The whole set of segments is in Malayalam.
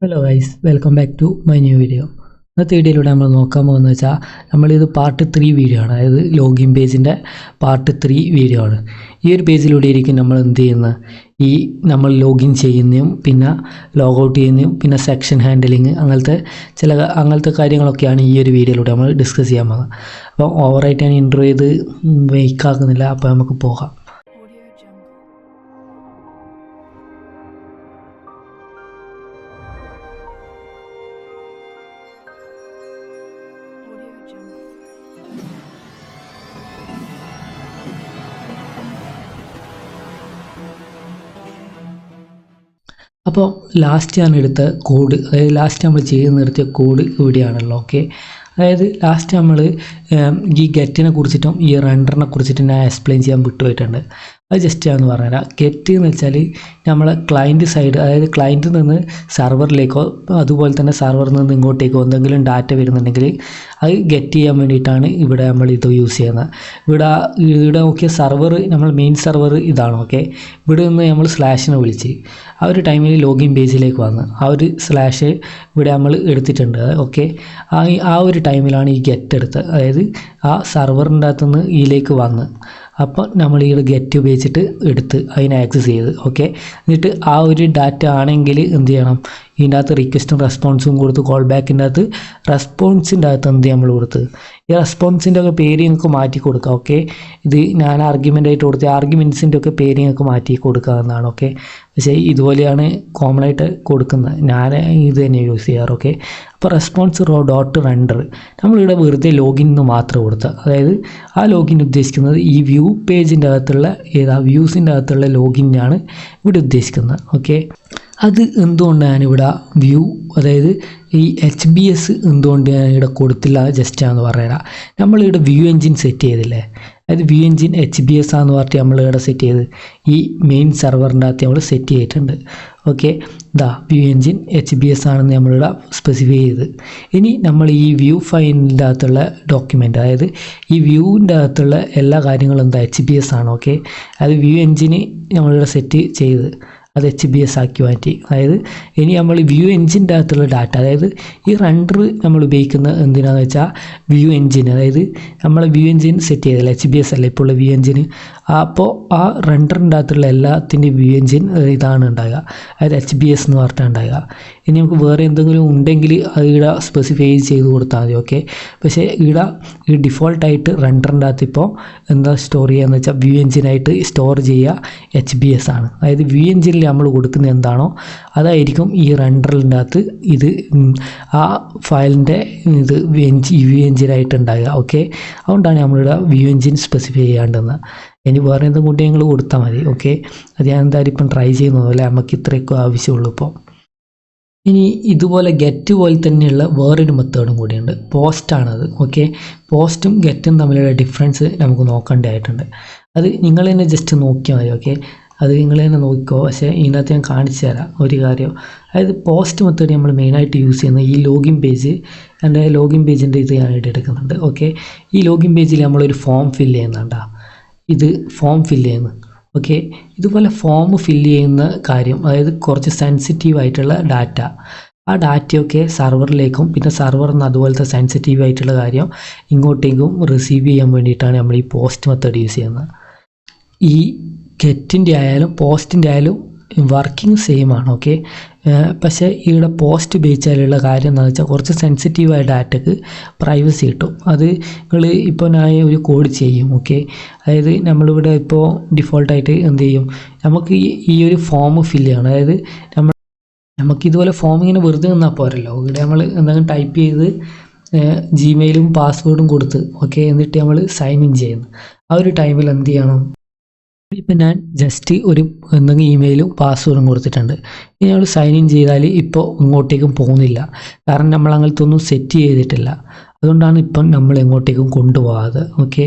Hello guys, welcome back to my new video. ഇന്നത്തെ വീഡിയോയിലൂടെ നമ്മൾ നോക്കാൻ പോകുന്നത് വെച്ചാൽ നമ്മളിത് പാർട്ട് 3 വീഡിയോ ആണ്. അതായത് ലോഗിൻ പേജിൻ്റെ പാർട്ട് 3 വീഡിയോ ആണ്. ഈ ഒരു പേജിലൂടെ ആയിരിക്കും നമ്മൾ എന്ത് ചെയ്യുന്നത്, നമ്മൾ ലോഗിൻ ചെയ്യുന്നതും പിന്നെ ലോഗൗട്ട് ചെയ്യുന്നതും പിന്നെ സെക്ഷൻ ഹാൻഡിലിങ് അങ്ങനത്തെ കാര്യങ്ങളൊക്കെയാണ് ഈ ഒരു വീഡിയോയിലൂടെ നമ്മൾ ഡിസ്കസ് ചെയ്യാൻ പോകുന്നത്. അപ്പോൾ ഓവറായിട്ട് ഞാൻ ഇൻട്രോ ചെയ്ത് വെയ്ക്കാക്കുന്നില്ല, അപ്പോൾ നമുക്ക് പോകാം. അപ്പോൾ ലാസ്റ്റ് ഞാൻ എടുത്ത കോഡ്, അതായത് ലാസ്റ്റ് നമ്മൾ ചെയ്ത് നിർത്തിയ കോഡ് ഇവിടെയാണല്ലോ. ഓക്കെ, അതായത് ലാസ്റ്റ് നമ്മൾ ഈ ഗെറ്റിനെ കുറിച്ചിട്ടും ഈ റെൻഡറിനെ കുറിച്ചിട്ടും ഞാൻ എക്സ്പ്ലെയിൻ ചെയ്യാൻ വിട്ടുപോയിട്ടുണ്ട്. അത് ജസ്റ്റ് ഞാൻ പറഞ്ഞുതരാം. ഗെറ്റ് എന്ന് വെച്ചാൽ നമ്മളെ ക്ലയൻറ്റ് സൈഡ്, അതായത് ക്ലയൻറ്റിൽ നിന്ന് സെർവറിലേക്കോ അതുപോലെ തന്നെ സെർവറിൽ നിന്ന് ഇങ്ങോട്ടേക്കോ എന്തെങ്കിലും ഡാറ്റ വരുന്നുണ്ടെങ്കിൽ അത് ഗെറ്റ് ചെയ്യാൻ വേണ്ടിയിട്ടാണ് ഇവിടെ നമ്മൾ ഇത് യൂസ് ചെയ്യുന്നത്. ഇവിടെ നോക്കിയ സെർവർ, നമ്മൾ മെയിൻ സെർവർ ഇതാണ്. ഓക്കെ, ഇവിടെ നിന്ന് നമ്മൾ സ്ലാഷിനെ വിളിച്ച് ആ ഒരു ടൈമിൽ ലോഗിൻ പേജിലേക്ക് വന്ന് ആ ഒരു സ്ലാഷ് ഇവിടെ നമ്മൾ എടുത്തിട്ടുണ്ട്. ഓക്കെ, ആ ഒരു ടൈമിലാണ് ഈ ഗെറ്റ് എടുത്തത്. അതായത് ആ സെർവറിൻ്റെ അകത്തുനിന്ന് ഇതിലേക്ക് വന്ന് അപ്പോൾ നമ്മൾ ഈ ഗെറ്റ് ഉപയോഗിച്ചിട്ട് എടുത്ത് അതിനെ ആക്സസ് ചെയ്ത്. ഓക്കെ, എന്നിട്ട് ആ ഒരു ഡാറ്റ ആണെങ്കിൽ എന്ത് ചെയ്യണം, ഇതിൻ്റെ അകത്ത് റിക്വസ്റ്റും റെസ്പോൺസും കൊടുത്ത് കോൾ ബാക്കിൻ്റെ അകത്ത് റെസ്പോൺസിൻ്റെ അകത്ത് എന്ത് നമ്മൾ കൊടുത്ത് ഈ റെസ്പോൺസിൻ്റെ ഒക്കെ പേര് നിങ്ങൾക്ക് മാറ്റി കൊടുക്കാം. ഓക്കെ, ഇത് ഞാൻ ആർഗ്യുമെൻ്റ് ആയിട്ട് കൊടുത്ത ആർഗ്യുമെൻറ്റ്സിൻ്റെ ഒക്കെ പേര് നിങ്ങൾക്ക് മാറ്റി കൊടുക്കാവുന്നതാണ്. ഓക്കെ, പക്ഷേ ഇതുപോലെയാണ് കോമൺ ആയിട്ട് കൊടുക്കുന്നത്, ഞാൻ ഇത് തന്നെ യൂസ് ചെയ്യാറ്. ഓക്കെ, അപ്പോൾ റെസ്പോൺസ് ഡോട്ട് റെൻഡർ നമ്മളിവിടെ വെറുതെ ലോഗിൻ എന്ന് മാത്രം കൊടുക്കുക. അതായത് ആ ലോഗിൻ ഉദ്ദേശിക്കുന്നത് ഈ വ്യൂ പേജിൻ്റെ അകത്തുള്ള വ്യൂസിൻ്റെ അകത്തുള്ള ലോഗിനാണ് ഇവിടെ ഉദ്ദേശിക്കുന്നത്. ഓക്കെ, അത് എന്തുകൊണ്ട് ഞാനിവിടെ വ്യൂ, അതായത് ഈ HBS എന്തുകൊണ്ട് ഞാനിവിടെ കൊടുത്തില്ല ജസ്റ്റ് ആണെന്ന് പറയാം. നമ്മളിവിടെ വ്യൂ എൻജിൻ സെറ്റ് ചെയ്തില്ലേ, അതായത് വ്യൂ എൻജിൻ HBS ആണെന്ന് പറഞ്ഞിട്ട് നമ്മളിവിടെ സെറ്റ് ചെയ്ത് ഈ മെയിൻ സെർവറിൻ്റെ അകത്ത് നമ്മൾ സെറ്റ് ചെയ്തിട്ടുണ്ട്. ഓക്കെ, വ്യൂ എൻജിൻ HBS ആണെന്ന് നമ്മളിവിടെ സ്പെസിഫൈ ചെയ്ത്. ഇനി നമ്മൾ ഈ വ്യൂ ഫയലിൻ്റെ അകത്തുള്ള ഡോക്യുമെൻ്റ്, അതായത് ഈ വ്യൂവിൻ്റെ അകത്തുള്ള എല്ലാ കാര്യങ്ങളും HBS ആണ്. ഓക്കെ, അത് വ്യൂ എൻജിന് നമ്മളിവിടെ സെറ്റ് ചെയ്ത് അത് HBS ആക്കി മാറ്റി. അതായത് ഇനി നമ്മൾ വ്യൂ എൻജിൻ്റെ അകത്തുള്ള ഡാറ്റ, അതായത് ഈ റെൻഡർ നമ്മൾ ഉപയോഗിക്കുന്നത് എന്തിനാണെന്ന് വെച്ചാൽ വ്യൂ എൻജിൻ, അതായത് നമ്മൾ വ്യൂ എൻജിൻ സെറ്റ് ചെയ്തല്ല HBS അല്ല ഇപ്പോൾ ഉള്ള വ്യൂ എൻജിന്. അപ്പോൾ ആ റെൻഡറിൻ്റെ അകത്തുള്ള എല്ലാത്തിൻ്റെയും വ്യൂ എൻജിൻ ഇതാണ് ഉണ്ടാകുക, അതായത് HBS എന്ന് പറഞ്ഞിട്ടാണ് ഉണ്ടാകുക. ഇനി നമുക്ക് വേറെ എന്തെങ്കിലും ഉണ്ടെങ്കിൽ അത് ഇവിടെ സ്പെസിഫൈ ചെയ്ത് കൊടുത്താൽ മതി. ഓക്കെ, പക്ഷേ ഇവിടെ ഈ ഡിഫോൾട്ടായിട്ട് റെൻഡറിൻ്റെ അകത്ത് ഇപ്പോൾ എന്താ സ്റ്റോർ ചെയ്യുകയെന്ന് വെച്ചാൽ വ്യൂ എൻജിനായിട്ട് സ്റ്റോർ ചെയ്യുക HBS ആണ്. അതായത് വ്യൂ എൻജിനിൽ നമ്മൾ കൊടുക്കുന്നത് എന്താണോ അതായിരിക്കും ഈ റെൻഡറിൻ്റെ അകത്ത് ഇത് ആ ഫയലിൻ്റെ വ്യൂ എൻജിനായിട്ട് ഉണ്ടാകുക. ഓക്കെ, അതുകൊണ്ടാണ് നമ്മളിവിടെ വ്യൂ എൻജിൻ സ്പെസിഫൈ ചെയ്യാണ്ടെന്ന്. ഇനി വേറെ എന്തെങ്കിലും കൂടി ഞങ്ങൾ കൊടുത്താൽ മതി. ഓക്കെ, അത് ഞാൻ എന്തായാലും ഇപ്പം ട്രൈ ചെയ്യുന്നതല്ലേ, നമുക്ക് ഇത്രയൊക്കെ ആവശ്യമുള്ളൂ. ഇപ്പോൾ ഇനി ഇതുപോലെ ഗെറ്റ് പോലെ തന്നെയുള്ള വേറൊരു മെത്തേഡും കൂടിയുണ്ട്, പോസ്റ്റാണത്. ഓക്കെ, പോസ്റ്റും ഗെറ്റും തമ്മിലുള്ള ഡിഫറൻസ് നമുക്ക് നോക്കേണ്ടതായിട്ടുണ്ട്. അത് നിങ്ങൾ തന്നെ ജസ്റ്റ് നോക്കിയാൽ മതി. ഓക്കെ, അത് നിങ്ങൾ തന്നെ നോക്കിക്കോ. പക്ഷേ ഇതിനകത്ത് ഞാൻ കാണിച്ചു തരാം ഒരു കാര്യം. അതായത് പോസ്റ്റ് മെത്തേഡ് നമ്മൾ മെയിനായിട്ട് യൂസ് ചെയ്യുന്നത് ഈ ലോഗിൻ പേജ്, എൻ്റെ ലോഗിൻ പേജിൻ്റെ ഇത് ഞാനായിട്ട് എടുക്കുന്നുണ്ട്. ഓക്കെ, ഈ ലോഗിൻ പേജിൽ നമ്മളൊരു ഫോം ഫില്ല് ചെയ്യുന്നുണ്ടാ, ഇത് ഫോം ഫില്ല് ചെയ്യുന്നു. ഓക്കെ, ഇതുപോലെ ഫോം ഫില്ല് ചെയ്യുന്ന കാര്യം, അതായത് കുറച്ച് സെൻസിറ്റീവ് ആയിട്ടുള്ള ഡാറ്റ, ആ ഡാറ്റയൊക്കെ സെർവറിലേക്കും പിന്നെ സെർവറിൽ നിന്ന് അതുപോലത്തെ സെൻസിറ്റീവ് ആയിട്ടുള്ള കാര്യം ഇങ്ങോട്ടേക്കും റിസീവ് ചെയ്യാൻ വേണ്ടിയിട്ടാണ് നമ്മൾ ഈ പോസ്റ്റ് മെത്തേഡ് യൂസ് ചെയ്യുന്നത്. ഈ ഗെറ്റിൻ്റെ ആയാലും പോസ്റ്റിൻ്റെ ആയാലും വർക്കിംഗ് സെയിം ആണ്. ഓക്കെ, പക്ഷേ ഇവിടെ പോസ്റ്റ് ഉപയോഗിച്ചാലുള്ള കാര്യം എന്താണെന്ന് വെച്ചാൽ കുറച്ച് സെൻസിറ്റീവായ ഡാറ്റക്ക് പ്രൈവസി കിട്ടും. അത് നിങ്ങൾ ഇപ്പോൾ ഞാൻ ഒരു കോഡ് ചെയ്യും. ഓക്കെ, അതായത് നമ്മളിവിടെ ഇപ്പോൾ ഡിഫോൾട്ടായിട്ട് എന്ത് ചെയ്യും, നമുക്ക് ഈ ഒരു ഫോം ഫില്ല് ചെയ്യണം. അതായത് നമുക്കിതുപോലെ ഫോം ഇങ്ങനെ വെറുതെ നിന്നാൽ പോരല്ലോ. ഇവിടെ നമ്മൾ എന്തെങ്കിലും ടൈപ്പ് ചെയ്ത് ജിമെയിലും പാസ്വേഡും കൊടുത്ത് ഓക്കെ, എന്നിട്ട് നമ്മൾ സൈൻ ഇൻ ചെയ്യുന്നു. ആ ഒരു ടൈമിൽ എന്ത് ചെയ്യണം, ഇപ്പം ഞാൻ ജസ്റ്റ് ഒരു എന്തെങ്കിലും ഇമെയിലും പാസ്വേഡും കൊടുത്തിട്ടുണ്ട്. ഇനി നമ്മൾ സൈൻ ഇൻ ചെയ്താൽ ഇപ്പോൾ ഇങ്ങോട്ടേക്കും പോകുന്നില്ല, കാരണം നമ്മൾ അങ്ങനത്തെ ഒന്നും സെറ്റ് ചെയ്തിട്ടില്ല. അതുകൊണ്ടാണ് ഇപ്പം നമ്മൾ എങ്ങോട്ടേക്കും കൊണ്ടുപോകാതെ. ഓക്കെ,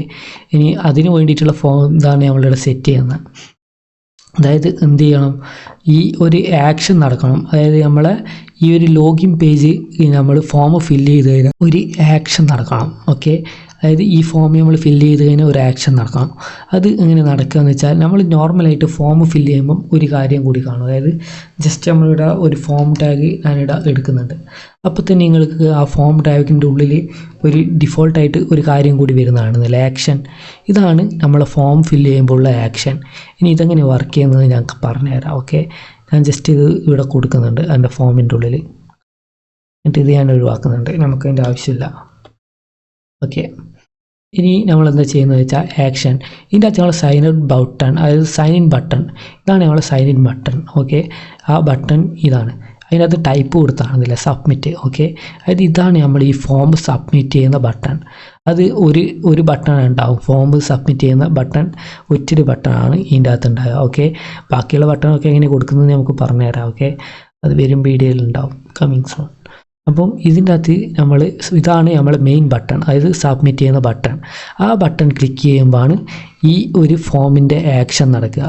ഇനി അതിന് വേണ്ടിയിട്ടുള്ള ഫോം ഇതാണ് നമ്മളിവിടെ സെറ്റ് ചെയ്യുന്നത്. അതായത് എന്ത് ചെയ്യണം, ഈ ഒരു ആക്ഷൻ നടക്കണം. അതായത് നമ്മളെ ഈ ഒരു ലോഗിൻ പേജ് നമ്മൾ ഫോം ഫില്ല് ചെയ്ത് കഴിഞ്ഞാൽ ഒരു ആക്ഷൻ നടക്കണം. ഓക്കെ, അതായത് ഈ ഫോം നമ്മൾ ഫില്ല് ചെയ്ത് കഴിഞ്ഞാൽ ഒരു ആക്ഷൻ നടക്കണം. അത് എങ്ങനെ നടക്കുക എന്ന് വെച്ചാൽ നമ്മൾ നോർമലായിട്ട് ഫോം ഫില്ല് ചെയ്യുമ്പം ഒരു കാര്യം കൂടി കാണും. അതായത് ജസ്റ്റ് നമ്മളിവിടെ ഒരു ഫോം ടാഗ് ഞാനിവിടെ എടുക്കുന്നുണ്ട്. അപ്പോൾ തന്നെ നിങ്ങൾക്ക് ആ ഫോം ടാഗിൻ്റെ ഉള്ളിൽ ഒരു ഡിഫോൾട്ടായിട്ട് ഒരു കാര്യം കൂടി വരുന്നതാണ് ആക്ഷൻ. ഇതാണ് നമ്മളെ ഫോം ഫില്ല് ചെയ്യുമ്പോഴുള്ള ആക്ഷൻ. ഇനി ഇതെങ്ങനെ വർക്ക് ചെയ്യുന്നത് ഞങ്ങൾക്ക് പറഞ്ഞുതരാം. ഓക്കെ, ഞാൻ ജസ്റ്റ് ഇത് ഇവിടെ കൊടുക്കുന്നുണ്ട് എൻ്റെ ഫോമിൻ്റെ ഉള്ളിൽ. എന്നിട്ട് ഇത് ഞാൻ ഒഴിവാക്കുന്നുണ്ട്, നമുക്കതിൻ്റെ ആവശ്യമില്ല. ഓക്കെ, ഇനി നമ്മൾ എന്താ ചെയ്യുന്നത് വെച്ചാൽ ആക്ഷൻ. ഇതിൻ്റെ അകത്ത് നമ്മൾ സൈൻ ഔട്ട് ബട്ടൺ, അതായത് സൈൻ ഇൻ ബട്ടൺ, ഇതാണ് നമ്മൾ സൈൻ ഇൻ ബട്ടൺ. ഓക്കെ, ആ ബട്ടൺ ഇതാണ്. അതിനകത്ത് ടൈപ്പ് കൊടുത്താണെന്നില്ല സബ്മിറ്റ്. ഓക്കെ, അതായത് ഇതാണ് നമ്മൾ ഈ ഫോം സബ്മിറ്റ് ചെയ്യുന്ന ബട്ടൺ. അത് ഒരു ബട്ടൺ ഉണ്ടാവും, ഫോം സബ്മിറ്റ് ചെയ്യുന്ന ബട്ടൺ ഒറ്റൊരു ബട്ടണാണ് ഇതിൻ്റെ അകത്ത് ഉണ്ടാകുക. ഓക്കെ, ബാക്കിയുള്ള ബട്ടണൊക്കെ എങ്ങനെ കൊടുക്കുന്നത് നമുക്ക് പറഞ്ഞുതരാം. ഓക്കെ, അത് വരും വീഡിയോയിൽ ഉണ്ടാവും, കമ്മിങ് സൂൺ. അപ്പം ഇതിൻ്റെ അകത്ത് ഇതാണ് നമ്മൾ മെയിൻ ബട്ടൺ, അതായത് സബ്മിറ്റ് ചെയ്യുന്ന ബട്ടൺ. ആ ബട്ടൺ ക്ലിക്ക് ചെയ്യുമ്പോഴാണ് ഈ ഒരു ഫോമിൻ്റെ ആക്ഷൻ നടക്കുക.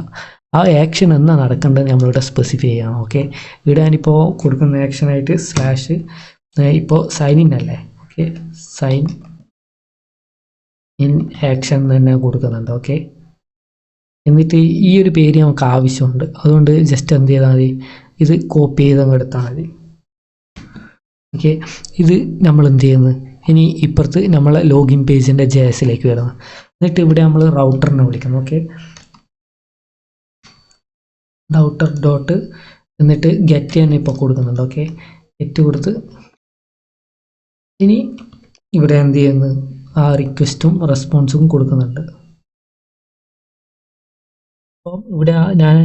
ആ ആക്ഷൻ എന്നാ നടക്കേണ്ടത് നമ്മളിവിടെ സ്പെസിഫൈ ചെയ്യണം. ഓക്കെ, ഇവിടെ ഞാനിപ്പോൾ കൊടുക്കുന്ന ആക്ഷനായിട്ട് സ്ലാഷ് ഇപ്പോൾ സൈൻ ഇൻ അല്ലേ. ഓക്കെ, സൈൻ ഇൻ ആക്ഷൻ തന്നെ കൊടുക്കുന്നുണ്ട്. ഓക്കെ, എന്നിട്ട് ഈ ഒരു പേര് നമുക്ക് ആവശ്യമുണ്ട്, അതുകൊണ്ട് ജസ്റ്റ് എന്ത് ചെയ്താൽ മതി, ഇത് കോപ്പി ചെയ്ത് അങ്ങ് എടുത്താൽ മതി. ഓക്കെ, ഇത് നമ്മൾ എന്ത് ചെയ്യുന്നത്, ഇനി ഇപ്പുറത്ത് നമ്മളെ ലോഗിൻ പേജിൻ്റെ JS-ലേക്ക് വരുന്നത്. എന്നിട്ട് ഇവിടെ നമ്മൾ റൗട്ടറിനെ വിളിക്കുന്നു. ഓക്കെ, റൗട്ടർ ഡോട്ട് എന്നിട്ട് ഗെറ്റ് തന്നെ ഇപ്പോൾ കൊടുക്കുന്നുണ്ട്. ഓക്കെ, ഗെറ്റ് കൊടുത്ത് ഇനി ഇവിടെ എന്ത് ചെയ്യുന്നത്, ആ റിക്വസ്റ്റും റെസ്പോൺസും കൊടുക്കുന്നുണ്ട്. അപ്പം ഇവിടെ ഞാൻ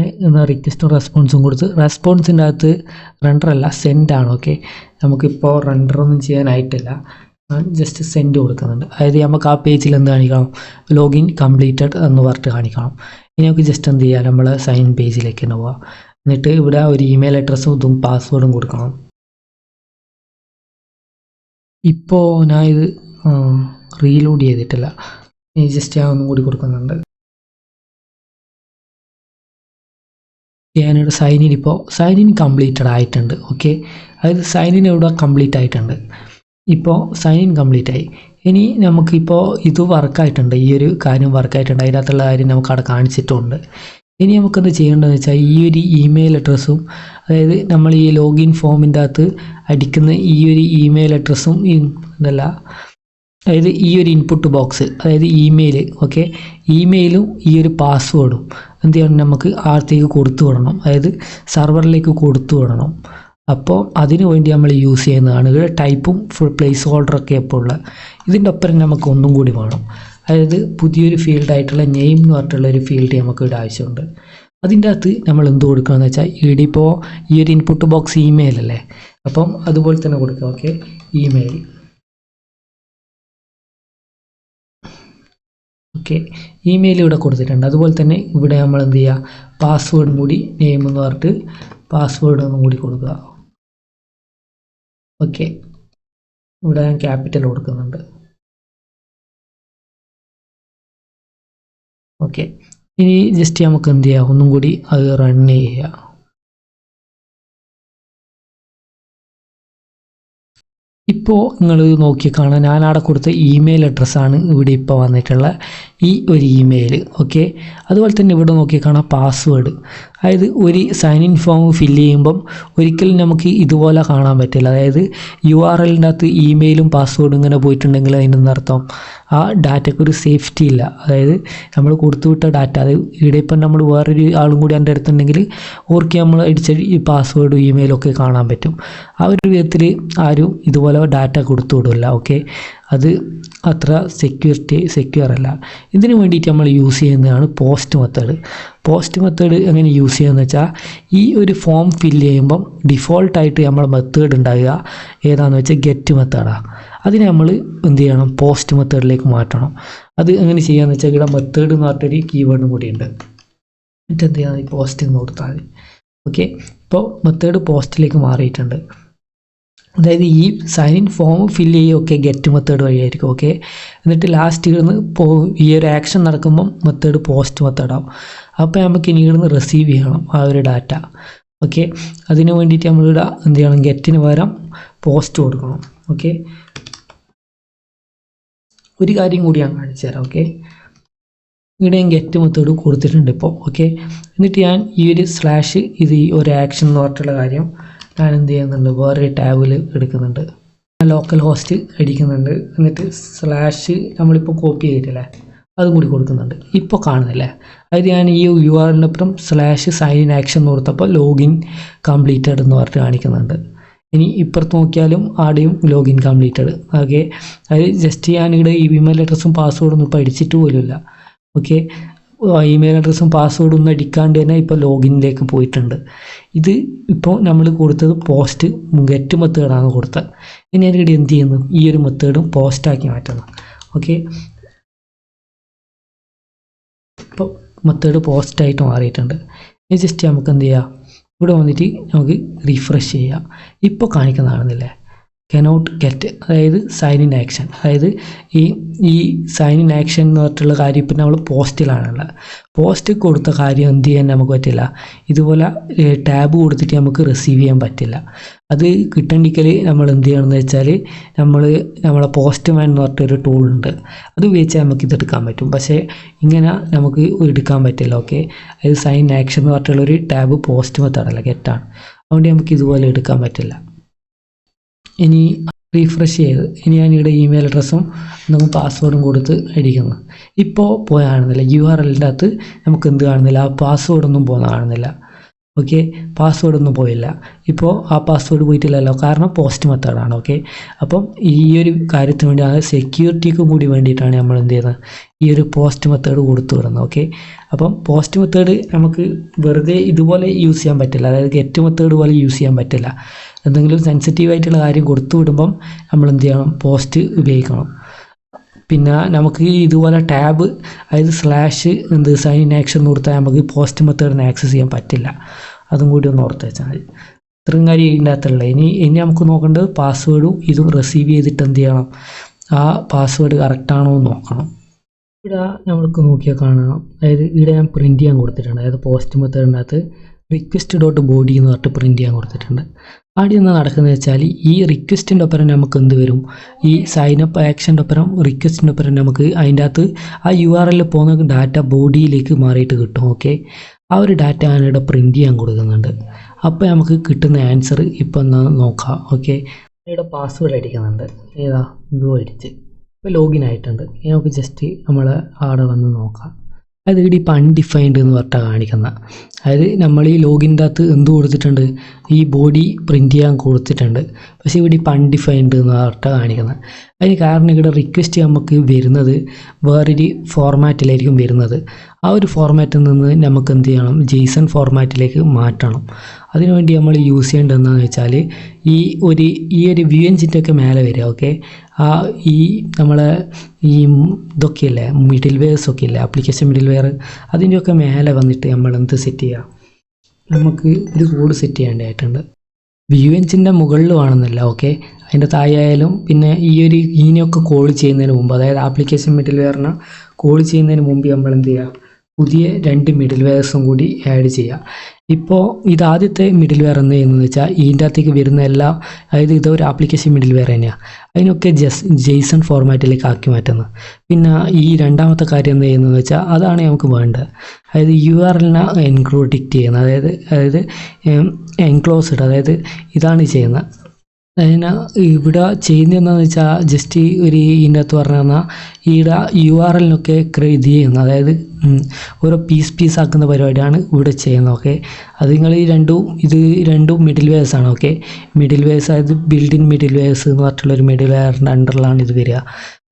റിക്വസ്റ്റും റെസ്പോൺസും കൊടുത്ത്, റെസ്പോൺസിൻ്റെ അകത്ത് റെൻഡറല്ല സെൻഡാണ്. ഓക്കെ, നമുക്കിപ്പോൾ റെൻഡറൊന്നും ചെയ്യാനായിട്ടില്ല, ഞാൻ ജസ്റ്റ് സെൻഡ് കൊടുക്കുന്നുണ്ട്. അതായത് നമുക്ക് ആ പേജിൽ എന്ത് കാണിക്കണം, ലോഗിൻ കംപ്ലീറ്റഡ് എന്ന് പറഞ്ഞിട്ട് കാണിക്കണം. ഇനി നമുക്ക് ജസ്റ്റ് എന്ത് ചെയ്യാം, നമ്മൾ സൈൻ പേജിലേക്ക് തന്നെ പോവാം. എന്നിട്ട് ഇവിടെ ഒരു ഇമെയിൽ അഡ്രസ്സും ഇതും പാസ്വേഡും കൊടുക്കണം. ഇപ്പോൾ ഞാൻ ഇത് റീലോഡ് ചെയ്തിട്ടില്ല, ഇനി ജസ്റ്റ് ഞാൻ ഒന്നും കൂടി കൊടുക്കുന്നുണ്ട്. ഞാനിവിടെ സൈൻ ഇൻ കംപ്ലീറ്റഡ് ആയിട്ടുണ്ട്. ഓക്കെ, അതായത് സൈൻ ഇൻ ഇവിടെ കംപ്ലീറ്റ് ആയിട്ടുണ്ട്. ഇപ്പോൾ സൈൻ ഇൻ കംപ്ലീറ്റ് ആയി. ഇനി നമുക്കിപ്പോൾ ഇത് വർക്കായിട്ടുണ്ട്, ഈ ഒരു കാര്യം വർക്കായിട്ടുണ്ട്, അതിനകത്തുള്ള കാര്യം നമുക്ക് അവിടെ കാണിച്ചിട്ടുണ്ട്. ഇനി നമുക്കെന്ത് ചെയ്യേണ്ടതെന്ന് വെച്ചാൽ ഈ ഒരു ഇമെയിൽ അഡ്രസ്സും, അതായത് നമ്മൾ ഈ ലോഗിൻ ഫോമിൻ്റെ അകത്ത് അടിക്കുന്ന ഈ ഒരു ഇമെയിൽ അഡ്രസ്സും അതായത് ഈ ഒരു ഇൻപുട്ട് ബോക്സ്, അതായത് ഇമെയിൽ. ഓക്കെ, ഇമെയിലും ഈ ഒരു പാസ്വേഡും എന്ത് ചെയ്യണം, നമുക്ക് ആർത്തേക്ക് കൊടുത്തു വിടണം, അതായത് സെർവറിലേക്ക് കൊടുത്തു വിടണം. അപ്പോൾ അതിനു വേണ്ടി നമ്മൾ യൂസ് ചെയ്യുന്നതാണ് ഇവിടെ ടൈപ്പും ഫുൾ പ്ലേസ് ഹോൾഡറൊക്കെ ഇപ്പോൾ ഉള്ള. ഇതിൻ്റെ ഒപ്പം നമുക്ക് ഒന്നും കൂടി വേണം, അതായത് പുതിയൊരു ഫീൽഡായിട്ടുള്ള നെയിം എന്ന് പറഞ്ഞിട്ടുള്ള ഒരു ഫീൽഡ് നമുക്ക് ഇവിടെ ആവശ്യമുണ്ട്. അതിൻ്റെ അകത്ത് നമ്മൾ എന്ത് കൊടുക്കുകയെന്ന് വെച്ചാൽ ഇവിടെ ഇപ്പോൾ ഈ ഒരു ഇൻപുട്ട് ബോക്സ് ഇമെയിൽ അല്ലേ, അപ്പം അതുപോലെ തന്നെ കൊടുക്കുക. Okay, email. ഓക്കെ, ഇമെയിൽ ഇവിടെ കൊടുത്തിട്ടുണ്ട്. അതുപോലെ തന്നെ ഇവിടെ നമ്മൾ എന്ത് ചെയ്യുക, പാസ്വേഡും കൂടി നെയിം എന്ന് പറഞ്ഞിട്ട് പാസ്വേഡ് ഒന്നും കൂടി കൊടുക്കുക. ഓക്കെ, ഇവിടെ ഞാൻ ക്യാപിറ്റൽ കൊടുക്കുന്നുണ്ട്. ഓക്കെ, ഇനി ജസ്റ്റ് നമുക്ക് എന്ത് ചെയ്യാം, ഒന്നും കൂടി അത് റൺ ചെയ്യുക. ഇപ്പോൾ നിങ്ങൾ നോക്കി കാണാൻ ഞാൻ അവിടെ കൊടുത്ത ഇമെയിൽ അഡ്രസ്സാണ് ഇവിടെ ഇപ്പോൾ വന്നിട്ടുള്ള ഈ ഒരു ഇമെയിൽ. ഓക്കെ, അതുപോലെ തന്നെ ഇവിടെ നോക്കി കാണാം പാസ്വേഡ്. അതായത് ഒരു സൈൻ ഇൻ ഫോം ഫില്ല് ചെയ്യുമ്പം ഒരിക്കലും നമുക്ക് ഇതുപോലെ കാണാൻ പറ്റില്ല. അതായത് URLൻ്റെ അകത്ത് ഇമെയിലും പാസ്വേഡും ഇങ്ങനെ പോയിട്ടുണ്ടെങ്കിൽ അതിൻ്റെ അർത്ഥം ആ ഡാറ്റയ്ക്ക് ഒരു സേഫ്റ്റി ഇല്ല. അതായത് നമ്മൾ കൊടുത്തുവിട്ട ഡാറ്റ, അത് ഇവിടെ ഇപ്പം നമ്മൾ വേറൊരു ആളും കൂടി എൻ്റെ അടുത്തുണ്ടെങ്കിൽ ഓർക്ക് നമ്മൾ അടിച്ച ഈ പാസ്വേഡും ഇമെയിലും ഒക്കെ കാണാൻ പറ്റും. ആ ഒരു വിധത്തിൽ ആരും ഇതുപോലെ ഡാറ്റ കൊടുത്തു വിടില്ല. ഓക്കെ, അത് അത്ര സെക്യൂർ അല്ല. ഇതിന് വേണ്ടിയിട്ട് നമ്മൾ യൂസ് ചെയ്യുന്നതാണ് പോസ്റ്റ് മെത്തേഡ്. പോസ്റ്റ് മെത്തേഡ് എങ്ങനെ യൂസ് ചെയ്യുകയെന്ന് വെച്ചാൽ ഈ ഒരു ഫോം ഫില്ല് ചെയ്യുമ്പം ഡിഫോൾട്ടായിട്ട് നമ്മൾ മെത്തേഡ് ഉണ്ടാകുക ഏതാണെന്ന് വെച്ചാൽ ഗെറ്റ് മെത്തേഡാണ്. അതിനെ നമ്മൾ എന്ത് ചെയ്യണം, പോസ്റ്റ് മെത്തേഡിലേക്ക് മാറ്റണം. അത് എങ്ങനെ ചെയ്യാമെന്ന് വെച്ചാൽ ഇവിടെ മെത്തേഡ് എന്ന് പറഞ്ഞിട്ടൊരു കീവേഡും കൂടിയുണ്ട്. എന്നിട്ട് എന്ത് ചെയ്യാം, പോസ്റ്റ് എന്ന് കൊടുത്താൽ മതി. ഓക്കെ, ഇപ്പോൾ മെത്തേഡ് പോസ്റ്റിലേക്ക് മാറിയിട്ടുണ്ട്. അതായത് ഈ സൈൻ ഇൻ ഫോം ഫില്ല് ചെയ്യുകയൊക്കെ ഗെറ്റ് മെത്തേഡ് വഴിയായിരിക്കും. ഓക്കെ, എന്നിട്ട് ലാസ്റ്റ് ഇവിടുന്ന് ഈ ഒരു ആക്ഷൻ നടക്കുമ്പം മെത്തേഡ് പോസ്റ്റ് മെത്തേഡാവും. അപ്പോൾ നമുക്ക് ഇനി ഇവിടുന്ന് റിസീവ് ചെയ്യണം ആ ഒരു ഡാറ്റ. ഓക്കെ, അതിന് വേണ്ടിയിട്ട് നമ്മളിവിടെ എന്ത് ചെയ്യണം, ഗെറ്റിന് പകരം പോസ്റ്റ് കൊടുക്കണം. ഓക്കെ, ഒരു കാര്യം കൂടി ഞാൻ കാണിച്ചു തരാം. ഓക്കെ, ഇവിടെ ഞാൻ ഗെറ്റ് മെത്തേഡ് കൊടുത്തിട്ടുണ്ട് ഇപ്പോൾ. ഓക്കെ, എന്നിട്ട് ഞാൻ ഈ ഒരു സ്ലാഷ് ഇത് ഈ ഒരു ആക്ഷൻ എന്ന് പറഞ്ഞിട്ടുള്ള കാര്യം ഞാൻ എന്ത് ചെയ്യുന്നുണ്ട്, വേറൊരു ടാബിൽ എടുക്കുന്നുണ്ട്. ഞാൻ ലോക്കൽ ഹോസ്റ്റ് അടിക്കുന്നുണ്ട്. എന്നിട്ട് സ്ലാഷ് നമ്മളിപ്പോൾ കോപ്പി ചെയ്തിട്ടില്ലേ അതും കൂടി കൊടുക്കുന്നുണ്ട്. ഇപ്പോൾ കാണുന്നില്ലേ, അതായത് ഞാൻ ഈ URL-നപ്പുറം സ്ലാഷ് സൈൻ ഇൻ ആക്ഷൻ എന്ന് കൊടുത്തപ്പോൾ ലോഗിൻ കംപ്ലീറ്റഡ് എന്ന് പറഞ്ഞിട്ട് കാണിക്കുന്നുണ്ട്. ഇനി ഇപ്പുറത്ത് നോക്കിയാലും ആടെയും ലോഗിൻ കംപ്ലീറ്റഡ്. ഓക്കെ, അതായത് ജസ്റ്റ് ഞാനിവിടെ ഇമെയിൽ അഡ്രസ്സും പാസ്വേഡൊന്നും ഇപ്പോൾ അടിച്ചിട്ട് പോലുമില്ല. ഓക്കെ, ഇമെയിൽ അഡ്രസ്സും പാസ്വേഡും ഒന്നും അടിക്കാണ്ട് തന്നെ ഇപ്പോൾ ലോഗിനിലേക്ക് പോയിട്ടുണ്ട്. ഇത് ഇപ്പോൾ നമ്മൾ കൊടുത്തത് പോസ്റ്റ് ഗെറ്റ് മെത്തേഡാണ് കൊടുത്തത്. ഇനി ഞാനിവിടെ എന്ത് ചെയ്യുന്നു, ഈ ഒരു മെത്തേഡും പോസ്റ്റാക്കി മാറ്റുന്നു. ഓക്കെ, ഇപ്പോൾ മെത്തേഡ് പോസ്റ്റായിട്ട് മാറിയിട്ടുണ്ട്. ഇനി ജസ്റ്റ് നമുക്ക് എന്ത് ചെയ്യാം, ഇവിടെ വന്നിട്ട് നമുക്ക് റീഫ്രഷ് ചെയ്യാം. ഇപ്പോൾ കാണിക്കുന്നതാണെന്നില്ലേ കനോട്ട് ഗെറ്റ്, അതായത് സൈൻ ഇൻ ആക്ഷൻ. അതായത് ഈ സൈൻ ഇൻ ആക്ഷൻ എന്ന് പറഞ്ഞിട്ടുള്ള കാര്യം ഇപ്പം നമ്മൾ പോസ്റ്റിലാണുള്ളത്. പോസ്റ്റ് കൊടുത്ത കാര്യം എന്ത് ചെയ്യാൻ നമുക്ക് പറ്റില്ല, ഇതുപോലെ ടാബ് കൊടുത്തിട്ട് നമുക്ക് റിസീവ് ചെയ്യാൻ പറ്റില്ല. അത് കിട്ടണ്ടെങ്കിൽ നമ്മൾ എന്ത് ചെയ്യണമെന്ന് വെച്ചാൽ നമ്മളെ പോസ്റ്റ്മാൻ എന്ന് പറഞ്ഞിട്ടൊരു ടൂളുണ്ട്, അത് ഉപയോഗിച്ചാൽ നമുക്ക് ഇതെടുക്കാൻ പറ്റും. പക്ഷേ ഇങ്ങനെ നമുക്ക് എടുക്കാൻ പറ്റില്ല. ഓക്കെ, അതായത് സൈൻ ആക്ഷൻ എന്ന് പറഞ്ഞിട്ടുള്ളൊരു ടാബ് പോസ്റ്റ് മെത്തേഡല്ല, ഗെറ്റാണ്. അതുകൊണ്ട് നമുക്ക് ഇതുപോലെ എടുക്കാൻ പറ്റില്ല. ഇനി റീഫ്രഷ് ചെയ്ത് ഇനി ഞാനിവിടെ ഇമെയിൽ അഡ്രസ്സും നമുക്ക് പാസ്വേഡും കൊടുത്ത് അടിക്കുന്നു. ഇപ്പോൾ കാണുന്നില്ല, URL-ൻ്റെ അകത്ത് നമുക്ക് എന്ത് കാണുന്നില്ല, ആ പാസ്വേഡൊന്നും പോകുന്ന കാണുന്നില്ല. ഓക്കെ, പാസ്വേഡൊന്നും പോയില്ല. ഇപ്പോൾ ആ പാസ്വേഡ് പോയിട്ടില്ലല്ലോ, കാരണം പോസ്റ്റ് മെത്തേഡാണ്. ഓക്കെ, അപ്പം ഈ ഒരു കാര്യത്തിന് വേണ്ടി, അതായത് സെക്യൂരിറ്റിക്കും കൂടി വേണ്ടിയിട്ടാണ് നമ്മൾ എന്ത് ചെയ്യുന്നത്, ഈ ഒരു പോസ്റ്റ് മെത്തേഡ് കൊടുത്തു വിടുന്നത്. ഓക്കെ, അപ്പം പോസ്റ്റ് മെത്തേഡ് നമുക്ക് വെറുതെ ഇതുപോലെ യൂസ് ചെയ്യാൻ പറ്റില്ല, അതായത് ഗെറ്റ് മെത്തേഡ് പോലെ യൂസ് ചെയ്യാൻ പറ്റില്ല. എന്തെങ്കിലും സെൻസിറ്റീവായിട്ടുള്ള കാര്യം കൊടുത്തു വിടുമ്പം നമ്മൾ എന്ത് ചെയ്യണം, പോസ്റ്റ് ഉപയോഗിക്കണം. പിന്നെ നമുക്ക് ഇതുപോലെ ടാബ്, അതായത് സ്ലാഷ് സൈൻ ഇൻ ആക്ഷൻ എന്ന് കൊടുത്താൽ നമുക്ക് പോസ്റ്റ് മെത്തേഡിന് ആക്സസ് ചെയ്യാൻ പറ്റില്ല. അതും കൂടി ഒന്ന് ഓർത്ത് വെച്ചാൽ മതി. ഇത്രയും കാര്യം ഇതിൻ്റെ അകത്തുള്ളത്. ഇനി നമുക്ക് നോക്കേണ്ടത് പാസ്വേഡും ഇതും റിസീവ് ചെയ്തിട്ട് എന്ത് ചെയ്യണം, ആ പാസ്വേഡ് കറക്റ്റാണോ എന്ന് നോക്കണം. ഇവിടെ നമ്മൾക്ക് നോക്കിയാൽ കാണാം, അതായത് ഇവിടെ ഞാൻ പ്രിൻറ്റ് ചെയ്യാൻ കൊടുത്തിട്ടുണ്ട്. അതായത് പോസ്റ്റ് മെത്തേഡിൻ്റെ അകത്ത് request.body എന്ന് പറഞ്ഞിട്ട് പ്രിൻറ്റ് ചെയ്യാൻ കൊടുത്തിട്ടുണ്ട്. ആദ്യം എന്താ നടക്കുന്നത് വെച്ചാൽ ഈ റിക്വസ്റ്റിൻ്റെ ഒപ്പരം നമുക്ക് എന്ത് വരും, ഈ സൈനപ്പ് ആക്ഷൻ്റെ ഒപ്പരം റിക്വസ്റ്റിൻ്റെ ഒപ്പരം നമുക്ക് അതിൻ്റെ അകത്ത് ആ URL പോകുന്ന ഡാറ്റ ബോഡിയിലേക്ക് മാറിയിട്ട് കിട്ടും. ഓക്കെ, ആ ഒരു ഡാറ്റ ഞാനിവിടെ പ്രിൻറ്റ് ചെയ്യാൻ കൊടുക്കുന്നുണ്ട്. അപ്പോൾ നമുക്ക് കിട്ടുന്ന ആൻസർ ഇപ്പോൾ ഒന്ന് നോക്കാം. ഓക്കെ, ഇവിടെ പാസ്വേഡ് അടിക്കുന്നുണ്ട്, ഏതാ ബ്ലൂ അടിച്ച് ഇപ്പോൾ ലോഗിൻ ആയിട്ടുണ്ട്. ഇനി നമുക്ക് ജസ്റ്റ് നമ്മൾ അവിടെ വന്ന് നോക്കാം. അത് ഇവിടെ ഇപ്പോൾ അൺഡിഫൈൻഡ് എന്ന് പറഞ്ഞാൽ കാണിക്കുന്നത്, അതായത് നമ്മൾ ഈ ലോഗിൻ്റെ അകത്ത് എന്ത് കൊടുത്തിട്ടുണ്ട്, ഈ ബോഡി പ്രിൻറ്റ് ചെയ്യാൻ കൊടുത്തിട്ടുണ്ട്. പക്ഷേ ഇവിടെ ഇപ്പോൾ അൺഡിഫൈൻഡ് എന്ന് പറഞ്ഞാൽ കാണിക്കുന്നത്. അതിന് കാരണം ഇവിടെ റിക്വസ്റ്റ് നമുക്ക് വരുന്നത് വേറൊരു ഫോർമാറ്റിലായിരിക്കും വരുന്നത്. ആ ഒരു ഫോർമാറ്റിൽ നിന്ന് നമുക്ക് എന്ത് ചെയ്യണം, JSON ഫോർമാറ്റിലേക്ക് മാറ്റണം. അതിനുവേണ്ടി നമ്മൾ യൂസ് ചെയ്യേണ്ടത് എന്താണെന്ന് വെച്ചാൽ ഈ ഒരു വ്യൂ എഞ്ചിൻ്റെ ഒക്കെ മേലെ വരിക. ഓക്കെ, ഈ നമ്മളെ ഈ ഇതൊക്കെയല്ലേ മിഡിൽ വെയർസ് ഒക്കെ ഇല്ലേ, ആപ്ലിക്കേഷൻ മിഡിൽ വെയർ, അതിൻ്റെയൊക്കെ മേലെ വന്നിട്ട് നമ്മൾ എന്ത് സെറ്റ് ചെയ്യുക, നമുക്ക് ഒരു കോഡ് സെറ്റ് ചെയ്യേണ്ടതായിട്ടുണ്ട്. വ്യൂ എഞ്ചിൻ്റെ മുകളിൽ വേണമെന്നില്ല. ഓക്കെ, അതിൻ്റെ താഴെയായാലും പിന്നെ ഇതിനെയൊക്കെ കോൾ ചെയ്യുന്നതിന് മുമ്പ്, അതായത് ആപ്ലിക്കേഷൻ മിഡിൽ വെയറിനെ കോൾ ചെയ്യുന്നതിന് മുമ്പ് നമ്മൾ എന്ത് ചെയ്യുക, പുതിയ 2 മിഡിൽ വെയർസും കൂടി ആഡ് ചെയ്യുക. ഇപ്പോൾ ഇതാദ്യത്തെ മിഡിൽ വെയർ എന്ന് ചെയ്യുന്നത് വെച്ചാൽ ഇതിൻ്റെ അകത്തേക്ക് വരുന്ന എല്ലാം, അതായത് ഇതൊരു ആപ്ലിക്കേഷൻ മിഡിൽ വെയർ തന്നെയാണ്, അതിനൊക്കെ JSON ഫോർമാറ്റിലേക്ക് ആക്കി മാറ്റുന്നത്. പിന്നെ ഈ രണ്ടാമത്തെ കാര്യം എന്ത് ചെയ്യുന്നത് വെച്ചാൽ അതാണ് നമുക്ക് വേണ്ടത്, അതായത് URL-നെ എൻക്രിപ്റ്റ് ചെയ്യുന്നത്, അതായത് എൻക്ലോസ്ഡ്, അതായത് ഇതാണ് ചെയ്യുന്നത്. അതിന് ഇവിടെ ചെയ്യുന്നത് എന്താണെന്ന് വെച്ചാൽ ജസ്റ്റ് ഒരു ഇതിൻ്റെ അകത്ത് പറഞ്ഞു തന്നാൽ ഇവിടെ URL-നൊക്കെ ഇത് ചെയ്യുന്നത്, അതായത് ഓരോ പീസ് ആക്കുന്ന പരിപാടിയാണ് ഇവിടെ ചെയ്യുന്നത്. ഓക്കെ, അത് നിങ്ങൾ ഇത് രണ്ടും മിഡിൽ വെയർസാണ്. ഓക്കെ, മിഡിൽ വെയർസ്, അതായത് ബിൽഡ് ഇൻ മിഡിൽ വെയർസ് എന്ന് പറഞ്ഞിട്ടുള്ളൊരു മിഡിൽ വെയറിൻ്റെ അണ്ടറിലാണ് ഇത് വരിക.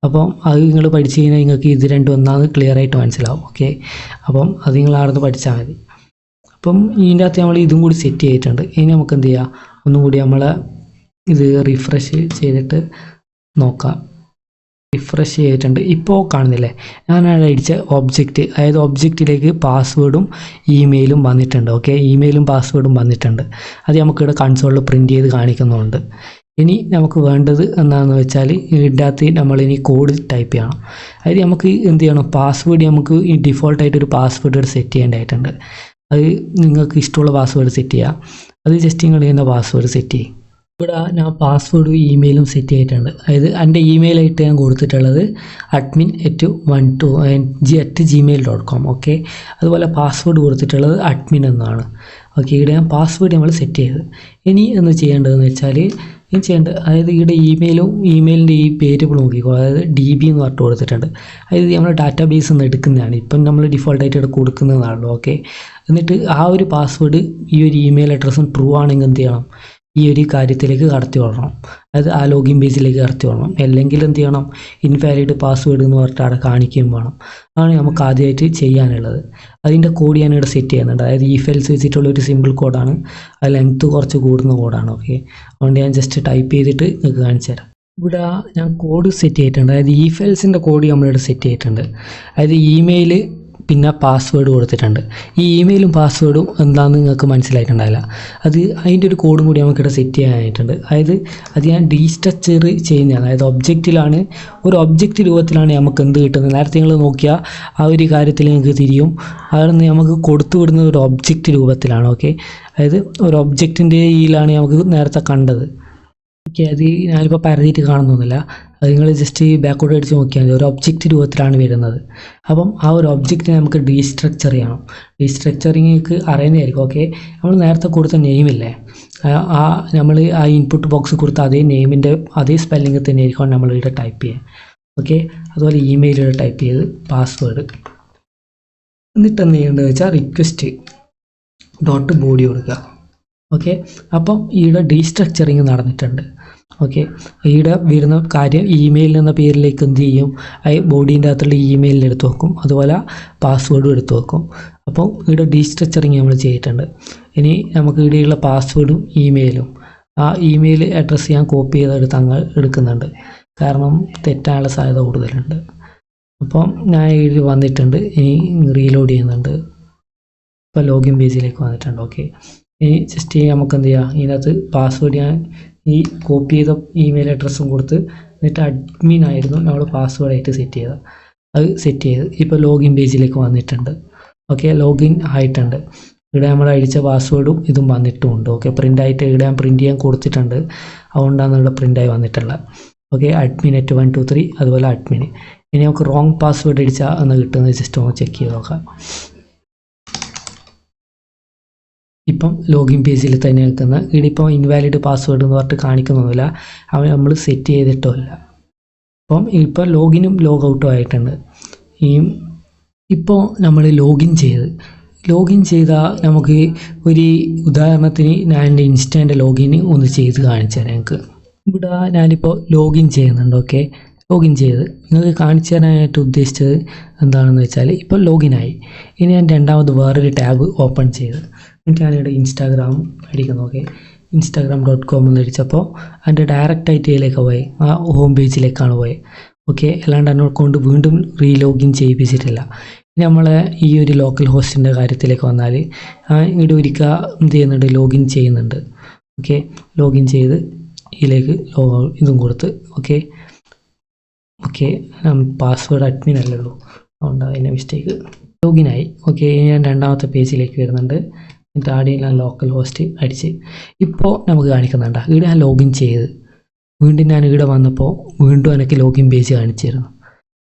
അപ്പം അത് നിങ്ങൾ പഠിച്ചു കഴിഞ്ഞാൽ നിങ്ങൾക്ക് ഇത് രണ്ടും ഒന്നാമത് ക്ലിയർ ആയിട്ട് മനസ്സിലാവും. ഓക്കെ, അപ്പം അത് നിങ്ങൾ അവിടെ നിന്ന് പഠിച്ചാൽ മതി. അപ്പം ഇതിൻ്റെ അകത്ത് നമ്മൾ ഇതും കൂടി സെറ്റ് ചെയ്തിട്ടുണ്ട്. ഇനി നമുക്ക് എന്ത് ചെയ്യാം, ഒന്നും കൂടി നമ്മൾ ഇത് റിഫ്രഷ് ചെയ്തിട്ട് നോക്കാം. റിഫ്രഷ് ചെയ്തിട്ടുണ്ട്. ഇപ്പോൾ കാണുന്നില്ലേ, ഞാനവിടെ അടിച്ച ഒബ്ജക്റ്റ്, അതായത് ഒബ്ജക്റ്റിലേക്ക് പാസ്വേഡും ഇമെയിലും വന്നിട്ടുണ്ട്. ഓക്കെ, ഇമെയിലും പാസ്വേഡും വന്നിട്ടുണ്ട്. അത് നമുക്കിവിടെ കൺസോളിൽ പ്രിൻറ്റ് ചെയ്ത് കാണിക്കുന്നുണ്ട്. ഇനി നമുക്ക് വേണ്ടത് എന്താണെന്ന് വെച്ചാൽ ഇതിനകത്ത് നമ്മളിനി കോഡ് ടൈപ്പ് ചെയ്യണം. അതായത് നമുക്ക് എന്ത് ചെയ്യണം, പാസ്വേഡ് നമുക്ക് ഈ ഡിഫോൾട്ടായിട്ടൊരു പാസ്വേഡ് സെറ്റ് ചെയ്യേണ്ടതായിട്ടുണ്ട്. അത് നിങ്ങൾക്ക് ഇഷ്ടമുള്ള പാസ്വേഡ് സെറ്റ് ചെയ്യുക. അത് ജസ്റ്റ് നിങ്ങൾ ചെയ്യുന്ന പാസ്വേഡ് സെറ്റ് ചെയ്യും. ഇവിടെ ഞാൻ പാസ്വേഡും ഇമെയിലും സെറ്റ് ചെയ്തിട്ടുണ്ട്. അതായത് എൻ്റെ ഇമെയിലായിട്ട് ഞാൻ കൊടുത്തിട്ടുള്ളത് admin@gmail.com. ഓക്കെ, അതുപോലെ പാസ്വേഡ് കൊടുത്തിട്ടുള്ളത് admin എന്നാണ്. ഓക്കെ, ഇവിടെ ഞാൻ പാസ്വേഡ് നമ്മൾ സെറ്റ് ചെയ്ത്. ഇനി എന്ന് ചെയ്യേണ്ടതെന്ന് വെച്ചാൽ അതായത് ഇവിടെ ഇമെയിലിൻ്റെ ഈ വേരിയബിൾ നോക്കിക്കോ. അതായത് DB എന്ന് പറഞ്ഞിട്ട് കൊടുത്തിട്ടുണ്ട്. അതായത് നമ്മൾ ഡാറ്റാബേസിൽ നിന്ന് എടുക്കുന്നതാണ്. ഇപ്പം നമ്മൾ ഡിഫോൾട്ടായിട്ട് ഇവിടെ കൊടുക്കുന്നതാണല്ലോ. ഓക്കെ, എന്നിട്ട് ആ ഒരു പാസ്വേഡ് ഈ ഒരു ഇമെയിൽ അഡ്രസ്സും ട്രൂ ആണെങ്കിൽ എന്ത് ചെയ്യണം, ഈ ഒരു കാര്യത്തിലേക്ക് കടത്തി വിടണം. അതായത് ആ ലോഗിൻ പേജിലേക്ക് കടത്തി വിടണം. അല്ലെങ്കിൽ എന്ത് ചെയ്യണം, ഇൻവാലിഡ് പാസ്വേഡ് എന്ന് പറഞ്ഞിട്ട് അവിടെ കാണിക്കുകയും വേണം. അതാണ് നമുക്ക് ആദ്യമായിട്ട് ചെയ്യാനുള്ളത്. അതിൻ്റെ കോഡ് ഞാനിവിടെ സെറ്റ് ചെയ്യുന്നുണ്ട്. അതായത് EFELSE വെച്ചിട്ടുള്ള ഒരു സിമ്പിൾ കോഡാണ്. അത് ലെങ്ത്ത് കുറച്ച് കൂടുന്ന കോഡാണ്. ഓക്കെ, അതുകൊണ്ട് ഞാൻ ജസ്റ്റ് ടൈപ്പ് ചെയ്തിട്ട് നിങ്ങൾക്ക് കാണിച്ചു തരാം. ഇവിടെ ഞാൻ കോഡ് സെറ്റ് ചെയ്തിട്ടുണ്ട്. അതായത് EFELSEൻ്റെ കോഡ് നമ്മളിവിടെ സെറ്റ് ചെയ്തിട്ടുണ്ട്. അതായത് ഇമെയിൽ പിന്നെ പാസ്വേഡ് കൊടുത്തിട്ടുണ്ട്. ഈ ഇമെയിലും പാസ്വേഡും എന്താണെന്ന് നിങ്ങൾക്ക് മനസ്സിലായിട്ടുണ്ടാവില്ല. അതിൻ്റെ ഒരു കോഡും കൂടി നമുക്കിവിടെ സെറ്റ് ചെയ്യാനായിട്ടുണ്ട്. അത് ഞാൻ ഡീസ്ട്രക്ചർ ചെയ്യുന്നതാണ്. അതായത് ഒബ്ജക്റ്റിലാണ്, ഒരു ഒബ്ജക്റ്റ് രൂപത്തിലാണ് നമുക്ക് എന്ത് കിട്ടുന്നത്. നേരത്തെ നിങ്ങൾ നോക്കിയാൽ ആ ഒരു കാര്യത്തിൽ നിങ്ങൾക്ക് തിരിയും. അവിടെ നിന്ന് നമുക്ക് കൊടുത്തു വിടുന്നത് ഒരു ഒബ്ജക്റ്റ് രൂപത്തിലാണ്. ഓക്കെ, അതായത് ഒരു ഒബ്ജക്റ്റിൻ്റെ ഇതിലാണ് നമുക്ക് നേരത്തെ കണ്ടത്. ഓക്കെ, അത് ഞാനിപ്പോൾ പരതിയിട്ട് കാണുന്നൊന്നുമില്ല. അത് നിങ്ങൾ ജസ്റ്റ് ബാക്കോട്ട് അടിച്ച് നോക്കിയാൽ മതി. ഒരു ഒബ്ജക്റ്റ് രൂപത്തിലാണ് വരുന്നത്. അപ്പം ആ ഒരു ഒബ്ജക്റ്റിനെ നമുക്ക് ഡീസ്ട്രക്ചർ ചെയ്യണം. ഡീസ്ട്രക്ചറിങ്ങൾക്ക് അറിയുന്നതായിരിക്കും. ഓക്കെ, നമ്മൾ നേരത്തെ കൊടുത്ത നെയിമില്ലേ, നമ്മൾ ആ ഇൻപുട്ട് ബോക്സ് കൊടുത്ത അതേ നെയിമിൻ്റെ അതേ സ്പെല്ലിംഗ് തന്നെ ആയിരിക്കും നമ്മൾ ഇവിടെ ടൈപ്പ് ചെയ്യുക. ഓക്കെ, അതുപോലെ ഇമെയിലിൽ ടൈപ്പ് ചെയ്ത് പാസ്വേഡ്, എന്നിട്ട് എന്ത് ചെയ്യേണ്ടതെന്ന് വെച്ചാൽ request.body കൊടുക്കുക. ഓക്കെ, അപ്പം ഈയുടെ ഡീസ്ട്രക്ചറിങ് നടന്നിട്ടുണ്ട്. ഓക്കെ, ഈയുടെ വരുന്ന കാര്യം ഇമെയിൽ എന്ന പേരിലേക്ക് എന്ത് ചെയ്യും, ബോഡീൻ്റെ അകത്തുള്ള ഇമെയിലിൽ എടുത്ത് വെക്കും. അതുപോലെ പാസ്വേഡും എടുത്ത് വെക്കും. അപ്പം ഈയുടെ ഡീസ്ട്രക്ചറിങ് നമ്മൾ ചെയ്തിട്ടുണ്ട്. ഇനി നമുക്ക് ഇവിടെയുള്ള പാസ്വേഡും ഇമെയിലും, ആ ഇമെയിൽ അഡ്രസ്സ് ഞാൻ കോപ്പി ചെയ്തെടുത്ത് അങ്ങ് എടുക്കുന്നുണ്ട്. കാരണം തെറ്റാനുള്ള സാധ്യത കൂടുതലുണ്ട്. അപ്പം ഞാൻ ഇതിൽ വന്നിട്ടുണ്ട്. ഇനി റീലോഡ് ചെയ്യുന്നുണ്ട്. ഇപ്പോൾ ലോഗിൻ പേജിലേക്ക് വന്നിട്ടുണ്ട്. ഓക്കെ, ഇനി ജസ്റ്റ് നമുക്ക് എന്ത് ചെയ്യാം, ഇതിനകത്ത് പാസ്വേഡ് ഞാൻ ഈ കോപ്പി ചെയ്ത ഇമെയിൽ അഡ്രസ്സും കൊടുത്ത്, എന്നിട്ട് admin ആയിരുന്നു നമ്മൾ പാസ്വേഡായിട്ട് സെറ്റ് ചെയ്തത്. അത് സെറ്റ് ചെയ്ത് ഇപ്പോൾ ലോഗിൻ പേജിലേക്ക് വന്നിട്ടുണ്ട്. ഓക്കെ, ലോഗിൻ ആയിട്ടുണ്ട്. ഇവിടെ നമ്മൾ അടിച്ച പാസ്വേഡും ഇതും വന്നിട്ടുമുണ്ട്. ഓക്കെ, പ്രിൻ്റായിട്ട് ഇവിടെ ഞാൻ പ്രിൻ്റ് ചെയ്യാൻ കൊടുത്തിട്ടുണ്ട്. അതുകൊണ്ടാണ് ഇവിടെ പ്രിൻ്റായി വന്നിട്ടുള്ളത്. ഓക്കെ, admin@123, അതുപോലെ admin. ഇനി നമുക്ക് റോങ് പാസ്വേഡ് അടിച്ചാൽ എന്ന് കിട്ടുന്നത് ജസ്റ്റ് ഒന്ന് ചെക്ക് ചെയ്ത് നോക്കാം. ഇപ്പം ലോഗിൻ പേജിൽ തന്നെ നിൽക്കുന്ന ഇവിടെ ഇപ്പോൾ ഇൻവാലിഡ് പാസ്വേഡ് എന്ന് പറഞ്ഞിട്ട് കാണിക്കുന്നൊന്നുമില്ല. അവൻ നമ്മൾ സെറ്റ് ചെയ്തിട്ടുമില്ല. അപ്പം ഇപ്പോൾ ലോഗിനും ലോഗ് ഔട്ടും ആയിട്ടുണ്ട്. ഇപ്പോൾ നമ്മൾ ലോഗിൻ ചെയ്താൽ നമുക്ക് ഒരു ഉദാഹരണത്തിന് ഞാൻ എൻ്റെ ഇൻസ്റ്റൻ്റെ ലോഗിൻ ഒന്ന് ചെയ്ത് കാണിച്ചു തരാം. എനിക്ക് ഇവിടെ ഞാനിപ്പോൾ ലോഗിൻ ചെയ്യുന്നുണ്ട്. ഓക്കെ, ലോഗിൻ ചെയ്ത് നിങ്ങൾക്ക് കാണിച്ചു തരാനായിട്ട് ഉദ്ദേശിച്ചത് എന്താണെന്ന് വെച്ചാൽ ഇപ്പോൾ ലോഗിനായി. ഇനി ഞാൻ രണ്ടാമത് വേറൊരു ടാബ് ഓപ്പൺ ചെയ്ത് എന്നിട്ട് ഞാനിവിടെ ഇൻസ്റ്റാഗ്രാം അടിക്കുന്നു. ഓക്കെ, instagram.com എന്ന് അടിച്ചപ്പോൾ അതിൻ്റെ ഡയറക്റ്റായിട്ട് ഇതിലേക്ക് പോയി, ആ ഹോം പേജിലേക്കാണ് പോയത്. ഓക്കെ, അല്ലാണ്ട് എന്നോട് കൊണ്ട് വീണ്ടും റീലോഗിൻ ചെയ്യിപ്പിച്ചിട്ടില്ല. ഇനി നമ്മളെ ഈ ഒരു ലോക്കൽ ഹോസ്റ്റിൻ്റെ കാര്യത്തിലേക്ക് വന്നാൽ ഇവിടെ ഒരിക്കൽ എന്ത് ചെയ്യുന്നുണ്ട്, ലോഗിൻ ചെയ്യുന്നുണ്ട്. ഓക്കെ, ലോഗിൻ ചെയ്ത് ഇതിലേക്ക് ഇതും കൊടുത്ത് ഓക്കെ പാസ്വേഡ് admin അല്ലല്ലോ, അതുകൊണ്ട് അതിൻ്റെ മിസ്റ്റേക്ക്. ലോഗിനായി. ഓക്കെ, ഞാൻ രണ്ടാമത്തെ പേജിലേക്ക് വരുന്നുണ്ട്. എന്നിട്ട് ആദ്യം ഞാൻ ലോക്കൽ ഹോസ്റ്റ് അടിച്ച് ഇപ്പോൾ നമുക്ക് കാണിക്കുന്നുണ്ട്. ഇവിടെ ഞാൻ ലോഗിൻ ചെയ്ത് വീണ്ടും ഞാൻ ഇവിടെ വന്നപ്പോൾ വീണ്ടും എനിക്ക് ലോഗിൻ പേജ് കാണിച്ചിരുന്നു.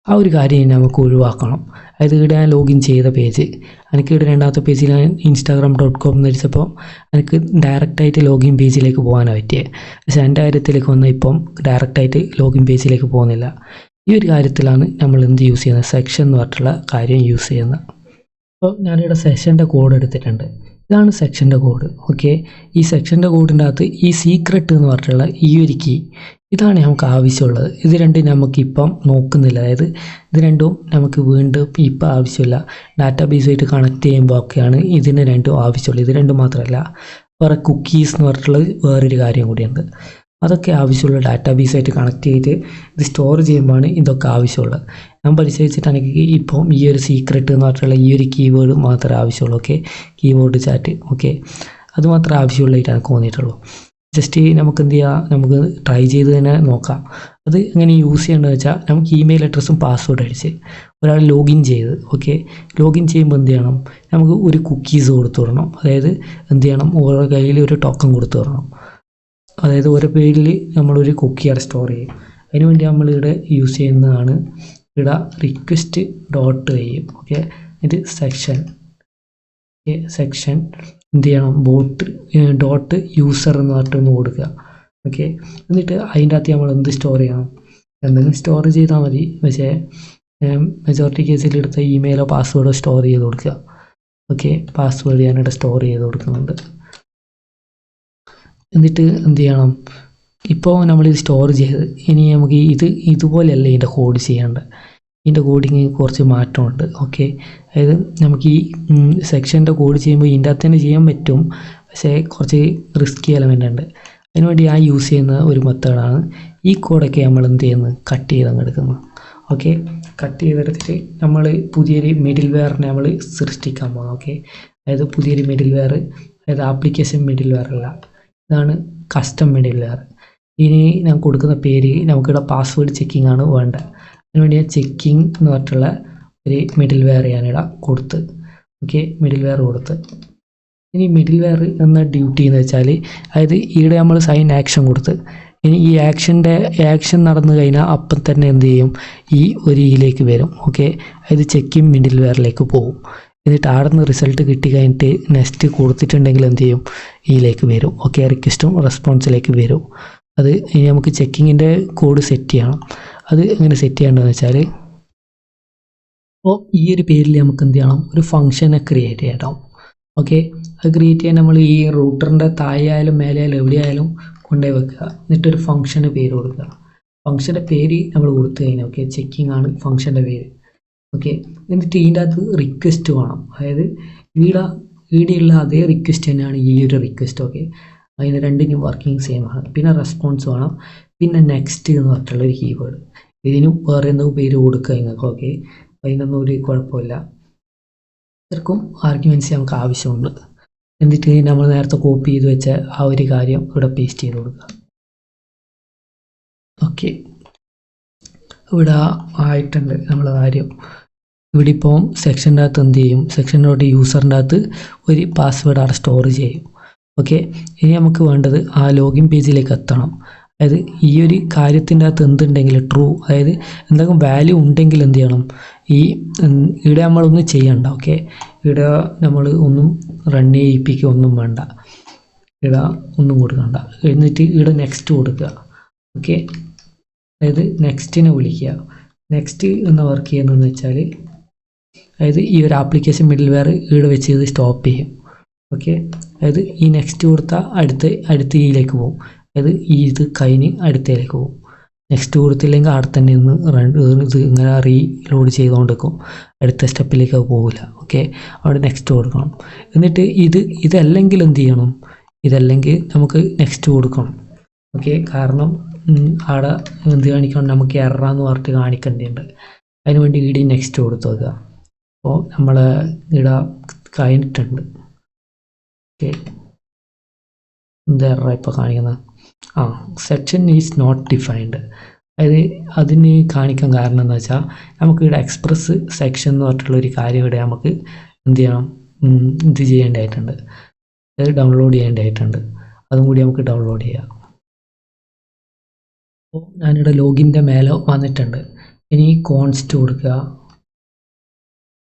ആ ഒരു കാര്യം നമുക്ക് ഒഴിവാക്കണം. അതായത് ഇവിടെ ഞാൻ ലോഗിൻ ചെയ്ത പേജ് എനിക്ക് ഇവിടെ രണ്ടാമത്തെ പേജിൽ ഞാൻ instagram.com എന്ന് അടിച്ചപ്പോൾ എനിക്ക് ഡയറക്റ്റായിട്ട് ലോഗിൻ പേജിലേക്ക് പോകാനാണ് പറ്റിയത്. പക്ഷേ എൻ്റെ കാര്യത്തിലേക്ക് വന്നാൽ ഇപ്പം ഡയറക്റ്റായിട്ട് ലോഗിൻ പേജിലേക്ക് പോകുന്നില്ല. ഈ ഒരു കാര്യത്തിലാണ് നമ്മൾ എന്ത് യൂസ് ചെയ്യുന്നത്, സെക്ഷൻ എന്ന് പറഞ്ഞിട്ടുള്ള കാര്യം യൂസ് ചെയ്യുന്നത്. അപ്പോൾ ഞാനിവിടെ സെക്ഷൻ്റെ കോഡ് എടുത്തിട്ടുണ്ട്. ഇതാണ് സെക്ഷൻ്റെ കോഡ്. ഓക്കെ, ഈ സെക്ഷൻ്റെ കോഡിൻ്റെ അകത്ത് ഈ സീക്രട്ട് എന്ന് പറഞ്ഞിട്ടുള്ള ഈ ഒരു കീ, ഇതാണ് നമുക്ക് ആവശ്യമുള്ളത്. ഇത് രണ്ടും നമുക്കിപ്പം നോക്കുന്നില്ല. അതായത് ഇത് രണ്ടും നമുക്ക് വീണ്ടും ഇപ്പം ആവശ്യമില്ല. ഡാറ്റാബേസുമായിട്ട് കണക്ട് ചെയ്യുമ്പോൾ ഒക്കെയാണ് ഇതിന് രണ്ടും ആവശ്യമുള്ളൂ. ഇത് രണ്ടും മാത്രമല്ല, വേറെ കുക്കീസ് എന്ന് പറഞ്ഞിട്ടുള്ളത് വേറൊരു കാര്യം കൂടിയുണ്ട്. അതൊക്കെ ആവശ്യമുള്ള ഡാറ്റാബേസുമായിട്ട് കണക്ട് ചെയ്ത് ഇത് സ്റ്റോർ ചെയ്യുമ്പോഴാണ് ഇതൊക്കെ ആവശ്യമുള്ളത്. ഞാൻ പരിശോധിച്ചിട്ട് എനിക്ക് ഇപ്പം ഈ ഒരു സീക്രട്ട് എന്ന് പറഞ്ഞിട്ടുള്ള ഈ ഒരു കീവേഡ് മാത്രമേ ആവശ്യമുള്ളൂ. ഓക്കെ, കീബോർഡ് ചാറ്റ് ഓക്കെ, അത് മാത്രമേ ആവശ്യമുള്ളതായിട്ട് എനിക്ക് തോന്നിയിട്ടുള്ളൂ. ജസ്റ്റ് നമുക്ക് എന്ത് ചെയ്യാം, നമുക്ക് ട്രൈ ചെയ്ത് തന്നെ നോക്കാം. അത് എങ്ങനെ യൂസ് ചെയ്യേണ്ടതെന്ന് വെച്ചാൽ നമുക്ക് ഇമെയിൽ അഡ്രസ്സും പാസ്വേഡ് അടിച്ച് ഒരാൾ ലോഗിൻ ചെയ്ത് ലോഗിൻ ചെയ്യുമ്പോൾ എന്ത് ചെയ്യണം, നമുക്ക് ഒരു കുക്കീസ് കൊടുത്തു വിടണം. അതായത് എന്ത് ചെയ്യണം, ഓരോ കയ്യിൽ ഒരു ടോക്കൺ കൊടുത്തു വിടണം. അതായത് ഒരു പേജിൽ നമ്മളൊരു കുക്കി അവിടെ സ്റ്റോർ ചെയ്യും. അതിനുവേണ്ടി നമ്മളിവിടെ യൂസ് ചെയ്യുന്നതാണ് ഇവിടെ റിക്വസ്റ്റ് ഡോട്ട് ചെയ്യും. ഓക്കെ, ഇത് സെക്ഷൻ എന്ത് ചെയ്യണം, ബോട്ട് ഡോട്ട് യൂസർ എന്ന് പറഞ്ഞിട്ടൊന്ന് കൊടുക്കുക. ഓക്കെ, എന്നിട്ട് അതിൻ്റെ അകത്ത് നമ്മൾ എന്ത് സ്റ്റോർ ചെയ്യണം, എന്തെങ്കിലും സ്റ്റോർ ചെയ്താൽ മതി. പക്ഷേ മെജോറിറ്റി കേസിൽ എടുത്ത ഇമെയിലോ പാസ്വേഡോ സ്റ്റോർ ചെയ്ത് കൊടുക്കുക. ഓക്കെ, പാസ്വേഡ് ഞാനിവിടെ സ്റ്റോർ ചെയ്ത് കൊടുക്കുന്നുണ്ട്. എന്നിട്ട് എന്ത് ചെയ്യണം, ഇപ്പോൾ നമ്മളിത് സ്റ്റോർ ചെയ്ത് ഇനി നമുക്ക് ഇതുപോലെയല്ല ഇതിൻ്റെ കോഡ് ചെയ്യേണ്ടത്. ഇതിൻ്റെ കോഡിങ് കുറച്ച് മാറ്റമുണ്ട്. ഓക്കെ, അതായത് നമുക്ക് ഈ സെക്ഷൻ്റെ കോഡ് ചെയ്യുമ്പോൾ ഇതിൻ്റെ അകത്ത് തന്നെ ചെയ്യാൻ പറ്റും, പക്ഷേ കുറച്ച് റിസ്കി എലമെൻ്റ് ഉണ്ട്. അതിനുവേണ്ടി ഞാൻ യൂസ് ചെയ്യുന്ന ഒരു മെത്തേഡാണ് ഈ കോഡൊക്കെ നമ്മൾ എന്ത് ചെയ്യുന്നത്, കട്ട് ചെയ്തങ്ങ് എടുക്കുന്നത്. ഓക്കെ, കട്ട് ചെയ്തെടുത്തിട്ട് നമ്മൾ പുതിയൊരു മിഡിൽ വെയറിനെ നമ്മൾ സൃഷ്ടിക്കാൻ പോകുന്നത്. ഓക്കെ, അതായത് പുതിയൊരു മിഡിൽ വെയർ, അതായത് ആപ്ലിക്കേഷൻ മിഡിൽ വെയർ അല്ല, ഇതാണ് കസ്റ്റം മിഡിൽ വെയർ. ഇനി ഞാൻ കൊടുക്കുന്ന പേര് നമുക്കിവിടെ പാസ്വേഡ് ചെക്കിംഗ് ആണ് വേണ്ടത്. അതിനുവേണ്ടി ഞാൻ ചെക്കിംഗ് എന്ന് പറഞ്ഞിട്ടുള്ള ഒരു മിഡിൽ വെയർ ഞാനിവിടെ കൊടുത്ത്. ഓക്കെ, മിഡിൽ വെയർ കൊടുത്ത്. ഇനി മിഡിൽ വെയർ എന്ന ഡ്യൂട്ടി എന്ന് വെച്ചാൽ, അതായത് ഇവിടെ നമ്മൾ സൈൻ ആക്ഷൻ കൊടുത്ത്, ഇനി ഈ ആക്ഷൻ നടന്നു കഴിഞ്ഞാൽ അപ്പം തന്നെ എന്ത് ചെയ്യും, ഈ ഒരു ഇതിലേക്ക് വരും. ഓക്കെ, അതായത് ചെക്കിംഗ് മിഡിൽ വെയറിലേക്ക് പോകും. എന്നിട്ട് അവിടെ നിന്ന് റിസൾട്ട് കിട്ടി കഴിഞ്ഞിട്ട് നെക്സ്റ്റ് കൊടുത്തിട്ടുണ്ടെങ്കിൽ എന്ത് ചെയ്യും, ഇതിലേക്ക് വരും. ഓക്കെ, റിക്വസ്റ്റും റെസ്പോൺസിലേക്ക് വരും. അത് ഇനി നമുക്ക് ചെക്കിങ്ങിൻ്റെ കോഡ് സെറ്റ് ചെയ്യണം. അത് എങ്ങനെ സെറ്റ് ചെയ്യേണ്ടതെന്ന് വെച്ചാൽ, അപ്പോൾ ഈ ഒരു പേരിൽ നമുക്ക് എന്ത് ചെയ്യണം, ഒരു ഫംഗ്ഷനെ ക്രിയേറ്റ് ചെയ്യണം. ഓക്കെ, അത് ക്രിയേറ്റ് ചെയ്യാൻ നമ്മൾ ഈ റൂട്ടറിൻ്റെ താഴെ ആയാലും മേലെ ആയാലും എവിടെയായാലും കൊണ്ടുപോയി വെക്കുക. എന്നിട്ടൊരു ഫംഗ്ഷന് പേര് കൊടുക്കുക. ഫംഗ്ഷൻ്റെ പേര് നമ്മൾ കൊടുത്തു കഴിഞ്ഞാൽ, ഓക്കെ, ചെക്കിംഗ് ആണ് ഫംഗ്ഷൻ്റെ പേര്. ഓക്കെ, എന്നിട്ട് ഇതിൻ്റെ അകത്ത് റിക്വസ്റ്റ് വേണം. അതായത് ഈടെയുള്ള അതേ റിക്വസ്റ്റ് തന്നെയാണ് ഈ ഒരു റിക്വസ്റ്റ്. ഓക്കെ, അതിന് രണ്ടിനും വർക്കിംഗ് സെയിം ആണ്. പിന്നെ റെസ്പോൺസ് വേണം, പിന്നെ നെക്സ്റ്റ് എന്ന് പറഞ്ഞിട്ടുള്ളൊരു കീവേഡ്. ഇതിനും വേറെ എന്തെങ്കിലും പേര് കൊടുക്കുക നിങ്ങൾക്ക്. ഓക്കെ, അതിനൊന്നും ഒരു കുഴപ്പമില്ല. ഇത്രക്കും ആർഗ്യുമെൻറ്റ്സ് നമുക്ക് ആവശ്യമുണ്ട്. എന്നിട്ട് നമ്മൾ നേരത്തെ കോപ്പി ചെയ്ത് വെച്ച ആ ഒരു കാര്യം ഇവിടെ പേസ്റ്റ് ചെയ്ത് കൊടുക്കുക. ഓക്കെ, ഇവിടെ ആയിട്ടുണ്ട് നമ്മളെ കാര്യം. ഇവിടെ ഇപ്പോൾ സെക്ഷൻ്റെ അകത്ത് എന്ത് ചെയ്യും, സെക്ഷനോട്ട് യൂസറിൻ്റെ അകത്ത് ഒരു പാസ്വേഡ് അവിടെ സ്റ്റോർ ചെയ്യും. ഓക്കെ, ഇനി നമുക്ക് വേണ്ടത് ആ ലോഗിൻ പേജിലേക്ക് എത്തണം. അതായത് ഈ ഒരു കാര്യത്തിൻ്റെ അകത്ത് എന്തുണ്ടെങ്കിൽ ട്രൂ, അതായത് എന്തെങ്കിലും വാല്യൂ ഉണ്ടെങ്കിൽ എന്ത് ചെയ്യണം, ഇവിടെ നമ്മളൊന്നും ചെയ്യണ്ട. ഓക്കെ, ഇവിടെ നമ്മൾ ഒന്നും റൺ ചെയ്യിപ്പിക്കുക ഒന്നും വേണ്ട, ഇവിടെ ഒന്നും കൊടുക്കണ്ട. എന്നിട്ട് ഇവിടെ നെക്സ്റ്റ് കൊടുക്കുക. ഓക്കെ, അതായത് നെക്സ്റ്റിനെ വിളിക്കുക. നെക്സ്റ്റ് എന്ന വർക്ക് ചെയ്യുന്നതെന്ന് വെച്ചാൽ, അതായത് ഈ ഒരു ആപ്ലിക്കേഷൻ മിഡിൽ വെയർ ഇവിടെ വെച്ച് ഇത് സ്റ്റോപ്പ് ചെയ്യും. ഓക്കെ, അതായത് ഈ നെക്സ്റ്റ് കൊടുത്താൽ അടുത്ത ഇതിലേക്ക് പോകും. അതായത് ഇത് കഴിഞ്ഞ് അടുത്തയിലേക്ക് പോകും. നെക്സ്റ്റ് കൊടുത്തില്ലെങ്കിൽ അവിടെ തന്നെ ഇത് ഇങ്ങനെ റീലോഡ് ചെയ്തുകൊണ്ടിരിക്കും, അടുത്ത സ്റ്റെപ്പിലേക്ക് പോകില്ല. ഓക്കെ, അവിടെ നെക്സ്റ്റ് കൊടുക്കണം. എന്നിട്ട് ഇതല്ലെങ്കിൽ എന്ത് ചെയ്യണം, ഇതല്ലെങ്കിൽ നമുക്ക് നെക്സ്റ്റ് കൊടുക്കണം. ഓക്കെ, കാരണം അവിടെ എന്ത് കാണിക്കണം, നമുക്ക് എററാന്ന് പറഞ്ഞിട്ട് കാണിക്കേണ്ടതുണ്ട്. അതിന് വേണ്ടി ഇവിടെ നെക്സ്റ്റ് കൊടുത്തു വെക്കുക. അപ്പോൾ നമ്മൾ ഇവിടെ കഴിഞ്ഞിട്ടുണ്ട്. ഓക്കെ, എന്ത് എററാണ് ഇപ്പോൾ കാണിക്കുന്നത്, സെക്ഷൻ ഈസ് നോട്ട് ഡിഫൈൻഡ്. അതായത് അതിന് കാണിക്കാൻ കാരണം എന്താ വെച്ചാൽ, നമുക്ക് ഇവിടെ എക്സ്പ്രസ് സെക്ഷൻ എന്ന് പറഞ്ഞിട്ടുള്ളൊരു കാര്യം ഇവിടെ നമുക്ക് എന്ത് ചെയ്യണം, ഇത് ചെയ്യേണ്ടതായിട്ടുണ്ട്, അതായത് ഡൗൺലോഡ് ചെയ്യേണ്ടതായിട്ടുണ്ട്. അതും കൂടി നമുക്ക് ഡൗൺലോഡ് ചെയ്യാം. അപ്പോൾ ഞാനിവിടെ ലോഗിൻ്റെ മേലെ വന്നിട്ടുണ്ട്. ഇനി കോൺസ്റ്റ് കൊടുക്കുക.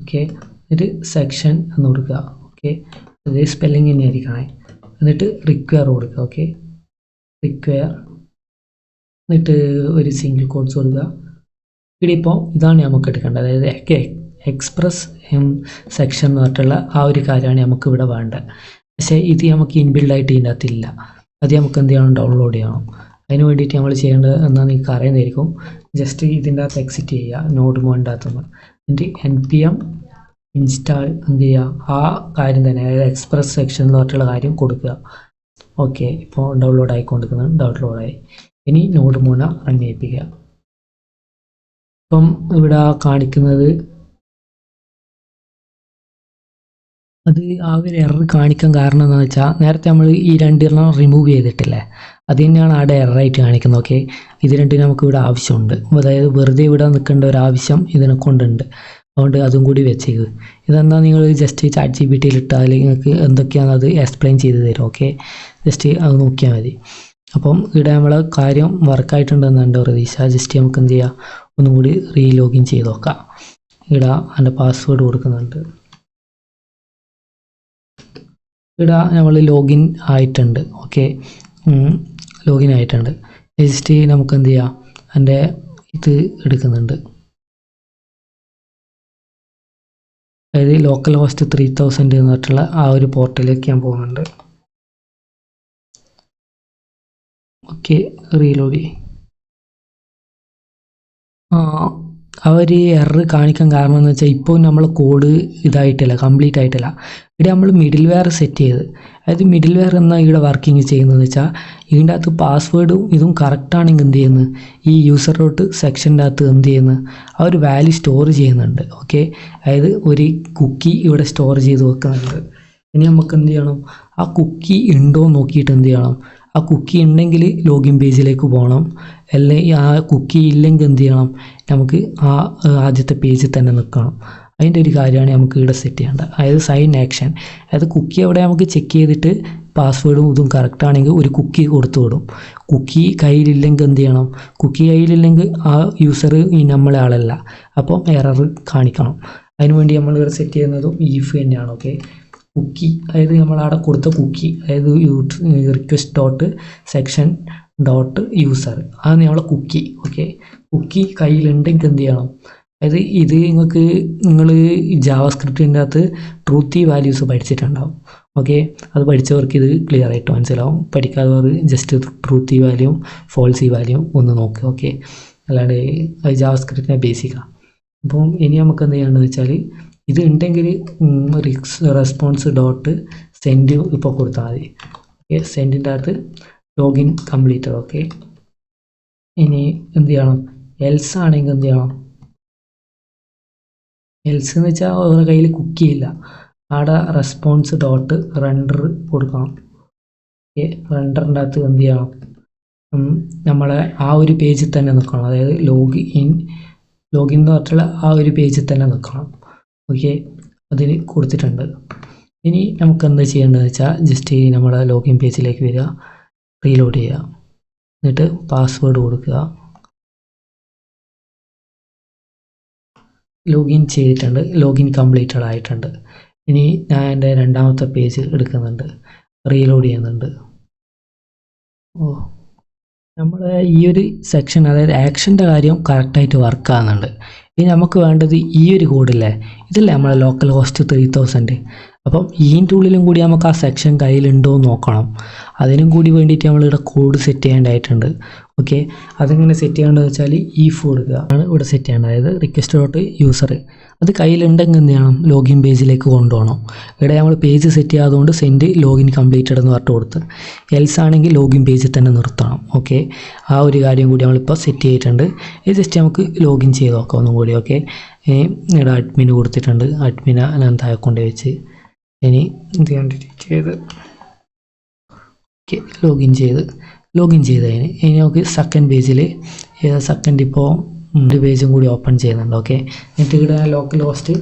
ഓക്കെ, എന്നിട്ട് സെക്ഷൻ എന്ന് കൊടുക്കുക. ഓക്കെ, അതേ സ്പെല്ലിങ് തന്നെ ആയിരിക്കണേ. എന്നിട്ട് റിക്വയർ കൊടുക്കുക. ഓക്കെ, റിക്വയർ, എന്നിട്ട് ഒരു സിംഗിൾ കോട്ട്സ് കൊടുക്കുക. ഇവിടെ ഇപ്പോൾ ഇതാണ് നമുക്ക് എടുക്കേണ്ടത്, അതായത് എക്സ്പ്രസ് സെക്ഷൻ എന്ന് പറഞ്ഞിട്ടുള്ള ആ ഒരു കാര്യമാണ് നമുക്ക് ഇവിടെ വേണ്ടത്. പക്ഷേ ഇത് നമുക്ക് ഇൻബിൽഡായിട്ട് ഇതിൻ്റെ അകത്തില്ല. അത് നമുക്ക് എന്ത് ചെയ്യണം, ഡൗൺലോഡ് ചെയ്യണം. അതിന് വേണ്ടിയിട്ട് നമ്മൾ ചെയ്യേണ്ടത് എന്നാണ് നിങ്ങൾക്ക് അറിയുന്നതായിരിക്കും. ജസ്റ്റ് ഇതിൻ്റെ അകത്ത് എക്സിറ്റ് ചെയ്യുക, നോഡ് മോഡിൻ്റെ അകത്തുനിന്ന്. എന്നിട്ട് npm ഇൻസ്റ്റാൾ എന്ത് ചെയ്യുക, ആ കാര്യം തന്നെ, അതായത് എക്സ്പ്രസ് സെക്ഷൻ എന്ന് പറഞ്ഞിട്ടുള്ള കാര്യം കൊടുക്കുക. ഓക്കെ, ഇപ്പോൾ ഡൗൺലോഡ് ആയിക്കൊണ്ടിരിക്കുന്നത് ഡൗൺലോഡായി. ഇനി നോഡ് മൂന്ന് റൺ ചെയ്യിപ്പിക്കുക. ഇപ്പം ഇവിടെ കാണിക്കുന്നത് അത് ആ ഒരു എറർ കാണിക്കാൻ കാരണം എന്താണെന്ന് വെച്ചാൽ, നേരത്തെ നമ്മൾ ഈ രണ്ടെണ്ണം റിമൂവ് ചെയ്തിട്ടില്ലേ, അത് തന്നെയാണ് അവിടെ എററായിട്ട് കാണിക്കുന്നത്. ഓക്കെ, ഇത് രണ്ടും നമുക്ക് ഇവിടെ ആവശ്യമുണ്ട്. അതായത് വെറുതെ ഇവിടെ നിൽക്കേണ്ട ഒരു ആവശ്യം ഇതിനെ കൊണ്ടുണ്ട്. അതുകൊണ്ട് അതും കൂടി വെച്ചേക്ക്. ഇതെന്താ നിങ്ങൾ ജസ്റ്റ് ChatGPT ഇട്ടാൽ നിങ്ങൾക്ക് എന്തൊക്കെയാണ് അത് എക്സ്പ്ലെയിൻ ചെയ്ത് തരും. ഓക്കെ, ജസ്റ്റ് അത് നോക്കിയാൽ മതി. അപ്പം ഇവിടെ നമ്മളെ കാര്യം വർക്കായിട്ടുണ്ടെന്ന് എൻ്റെ പ്രതീക്ഷ. ജസ്റ്റ് നമുക്ക് എന്ത് ചെയ്യാം, ഒന്നും കൂടി ലോഗിൻ ചെയ്ത് നോക്കാം. ഇവിടെ എൻ്റെ പാസ്വേഡ് കൊടുക്കുന്നുണ്ട്. ഇവിടെ നമ്മൾ ലോഗിൻ ആയിട്ടുണ്ട്. ഓക്കെ, ലോഗിൻ ആയിട്ടുണ്ട്. ജസ്റ്റ് നമുക്ക് എന്ത് ചെയ്യാം, എൻ്റെ ഇത് എടുക്കുന്നുണ്ട്. അതായത് ലോക്കൽ ഹോസ്റ്റ് 3000 എന്ന് പറഞ്ഞിട്ടുള്ള ആ ഒരു പോർട്ടലിലേക്ക് ഞാൻ പോകുന്നുണ്ട്. ഓക്കെ, റീലോഡ് ചെയ്യും. അവർ എറർ കാണിക്കാൻ കാരണം എന്ന് വെച്ചാൽ ഇപ്പോൾ നമ്മൾ കോഡ് ഇതായിട്ടില്ല, കംപ്ലീറ്റ് ആയിട്ടില്ല. ഇവിടെ നമ്മൾ മിഡിൽ വെയർ സെറ്റ് ചെയ്ത്, അതായത് മിഡിൽ വെയർ എന്നാൽ ഇവിടെ വർക്കിംഗ് ചെയ്യുന്നതെന്ന് വെച്ചാൽ ഇതിൻ്റെ അകത്ത് പാസ്വേഡും ഇതും കറക്റ്റാണെങ്കിൽ എന്ത് ചെയ്യുന്നത്, ഈ യൂസർ ഡോട്ട് സെക്ഷൻ്റെ അകത്ത് എന്ത് ചെയ്യുന്നത്, ആ ഒരു വാല്യൂ സ്റ്റോർ ചെയ്യുന്നുണ്ട്. ഓക്കെ, അതായത് ഒരു കുക്കി ഇവിടെ സ്റ്റോർ ചെയ്ത് വെക്കുന്നുണ്ട്. ഇനി നമുക്ക് എന്ത് ചെയ്യണം, ആ കുക്കി ഉണ്ടോ നോക്കിയിട്ട് എന്ത് ചെയ്യണം, ആ കുക്കി ഉണ്ടെങ്കിൽ ലോഗിൻ പേജിലേക്ക് പോകണം. അല്ലെങ്കിൽ ആ കുക്കി ഇല്ലെങ്കിൽ എന്ത് ചെയ്യണം, നമുക്ക് ആ ആദ്യത്തെ പേജിൽ തന്നെ നിൽക്കണം. അതിൻ്റെ ഒരു കാര്യമാണ് നമുക്ക് ഇവിടെ സെറ്റ് ചെയ്യേണ്ടത്. അതായത് സൈൻ ആക്ഷൻ, അതായത് കുക്കി അവിടെ നമുക്ക് ചെക്ക് ചെയ്തിട്ട് പാസ്വേഡും ഇതും കറക്റ്റ് ആണെങ്കിൽ ഒരു കുക്കി കൊടുത്തു വിടും. കുക്കി കയ്യിലില്ലെങ്കിൽ എന്ത് ചെയ്യണം, കുക്കി കയ്യിലില്ലെങ്കിൽ ആ യൂസർ ഈ നമ്മളെ ആളല്ല, അപ്പം എറർ കാണിക്കണം. അതിനുവേണ്ടി നമ്മൾ ഇവിടെ സെറ്റ് ചെയ്യുന്നതും ഈഫ് തന്നെയാണ്. ഓക്കെ, കുക്കി അതായത് നമ്മളവിടെ കൊടുത്ത കുക്കി, അതായത് request dot section dot user, അതാണ് നമ്മളെ കുക്കി. ഓക്കെ, കുക്കി കയ്യിലുണ്ടെങ്കിൽ എന്ത് ചെയ്യണം, അതായത് ഇത് നിങ്ങൾ ജാവാസ്ക്രിപ്റ്റിൻ്റെ അകത്ത് ട്രൂത്തി വാല്യൂസ് പഠിച്ചിട്ടുണ്ടാവും. ഓക്കെ, അത് പഠിച്ചവർക്ക് ഇത് ക്ലിയർ ആയിട്ട് മനസ്സിലാവും. പഠിക്കാത്തവർ ജസ്റ്റ് ട്രൂത്തി വാല്യൂവും ഫോൾസി വാല്യൂവും ഒന്ന് നോക്കുക. ഓക്കെ, അല്ലാണ്ട് അത് ജാവാസ്ക്രിപ്റ്റിൻ്റെ ബേസിക്കാണ്. അപ്പം ഇനി നമുക്ക് എന്ത് ചെയ്യേണ്ടതെന്ന് വെച്ചാൽ, ഇത് ഉണ്ടെങ്കിൽ റെസ്പോൺസ് ഡോട്ട് സെൻഡ് ഇപ്പോൾ കൊടുത്താൽ മതി. ഓക്കെ, സെൻഡിൻ്റെ അകത്ത് ലോഗിൻ കംപ്ലീറ്റഡ്. ഓക്കെ, ഇനി എന്ത് ചെയ്യണം, എൽസ് ആണെങ്കിൽ എന്ത് ചെയ്യണം, എൽസ് എന്ന് വെച്ചാൽ അവരുടെ കയ്യിൽ കുക്കി ഇല്ല, അവിടെ റെസ്പോൺസ് ഡോട്ട് റെൻഡർ കൊടുക്കണം. ഓക്കെ, റെൻഡറിൻ്റെ അകത്ത് എന്ത് ചെയ്യണം, നമ്മളെ ആ ഒരു പേജിൽ തന്നെ നിൽക്കണം. അതായത് ലോഗിൻ എന്ന് പറഞ്ഞിട്ടുള്ള ആ ഒരു പേജിൽ തന്നെ നിൽക്കണം. ഓക്കെ, അതിന് കൊടുത്തിട്ടുണ്ട്. ഇനി നമുക്ക് എന്താ ചെയ്യേണ്ടതെന്ന് വെച്ചാൽ, ജസ്റ്റ് നമ്മളെ ലോഗിൻ പേജിലേക്ക് വരിക, റീലോഡ് ചെയ്യുക, എന്നിട്ട് പാസ്വേഡ് കൊടുക്കുക. ലോഗിൻ ചെയ്തിട്ടുണ്ട്, ലോഗിൻ കംപ്ലീറ്റഡ് ആയിട്ടുണ്ട്. ഇനി ഞാൻ എൻ്റെ രണ്ടാമത്തെ പേജ് എടുക്കുന്നുണ്ട്, റീലോഡ് ചെയ്യുന്നുണ്ട്. നമ്മുടെ ഈ ഒരു സെക്ഷൻ, അതായത് ആക്ഷൻ്റെ കാര്യം കറക്റ്റായിട്ട് വർക്ക് ആകുന്നുണ്ട്. ഇനി നമുക്ക് വേണ്ടത് ഈ ഒരു കോഡില്ലേ, ഇതല്ലേ നമ്മളെ ലോക്കൽ ഹോസ്റ്റ് 3000. അപ്പം ഇതിൻ്റെ ഉള്ളിലും കൂടി നമുക്ക് ആ സെക്ഷൻ കയ്യിലുണ്ടോ എന്ന് നോക്കണം. അതിനും കൂടി വേണ്ടിയിട്ട് നമ്മളിവിടെ കോഡ് സെറ്റ് ചെയ്യേണ്ടതായിട്ടുണ്ട്. ഓക്കെ, അതെങ്ങനെ സെറ്റ് ചെയ്യേണ്ടതെന്ന് വെച്ചാൽ ഈഫ് കൊടുക്കുക ആണ് ഇവിടെ സെറ്റ് ചെയ്യേണ്ടത്. അതായത് റിക്വസ്റ്റ് ഡോട്ട് യൂസർ അത് കയ്യിലുണ്ടെങ്കിൽ എന്ത് ചെയ്യണം, ലോഗിൻ പേജിലേക്ക് കൊണ്ടുപോകണം. ഇവിടെ നമ്മൾ പേജ് സെറ്റ് ചെയ്യാത്തതുകൊണ്ട് സെൻഡ് ലോഗിൻ കംപ്ലീറ്റഡ് എന്ന് പറഞ്ഞിട്ട് കൊടുത്ത്, എൽസ് ആണെങ്കിൽ ലോഗിൻ പേജിൽ തന്നെ നിർത്തണം. ഓക്കെ, ആ ഒരു കാര്യം കൂടി നമ്മളിപ്പോൾ സെറ്റ് ചെയ്തിട്ടുണ്ട്. ഇത് ജസ്റ്റ് നമുക്ക് ലോഗിൻ ചെയ്ത് നോക്കാം ഒന്നും കൂടി. ഓക്കെ, ഇവിടെ അഡ്മിന് കൊടുത്തിട്ടുണ്ട്, അഡ്മിനെ ഞാൻ താഴെ കൊണ്ട് വെച്ച് ഇനി ഇത് കണ്ടിട്ട് ചെയ്ത് ഓക്കെ, ലോഗിൻ ചെയ്തതിന് ഇനി നമുക്ക് സെക്കൻഡ് പേജിൽ സെക്കൻഡ് ഇപ്പോൾ ഒരു പേജും കൂടി ഓപ്പൺ ചെയ്യുന്നുണ്ട്. ഓക്കെ, എന്നിട്ട് ഇവിടെ ലോക്കൽ ഹോസ്റ്റ്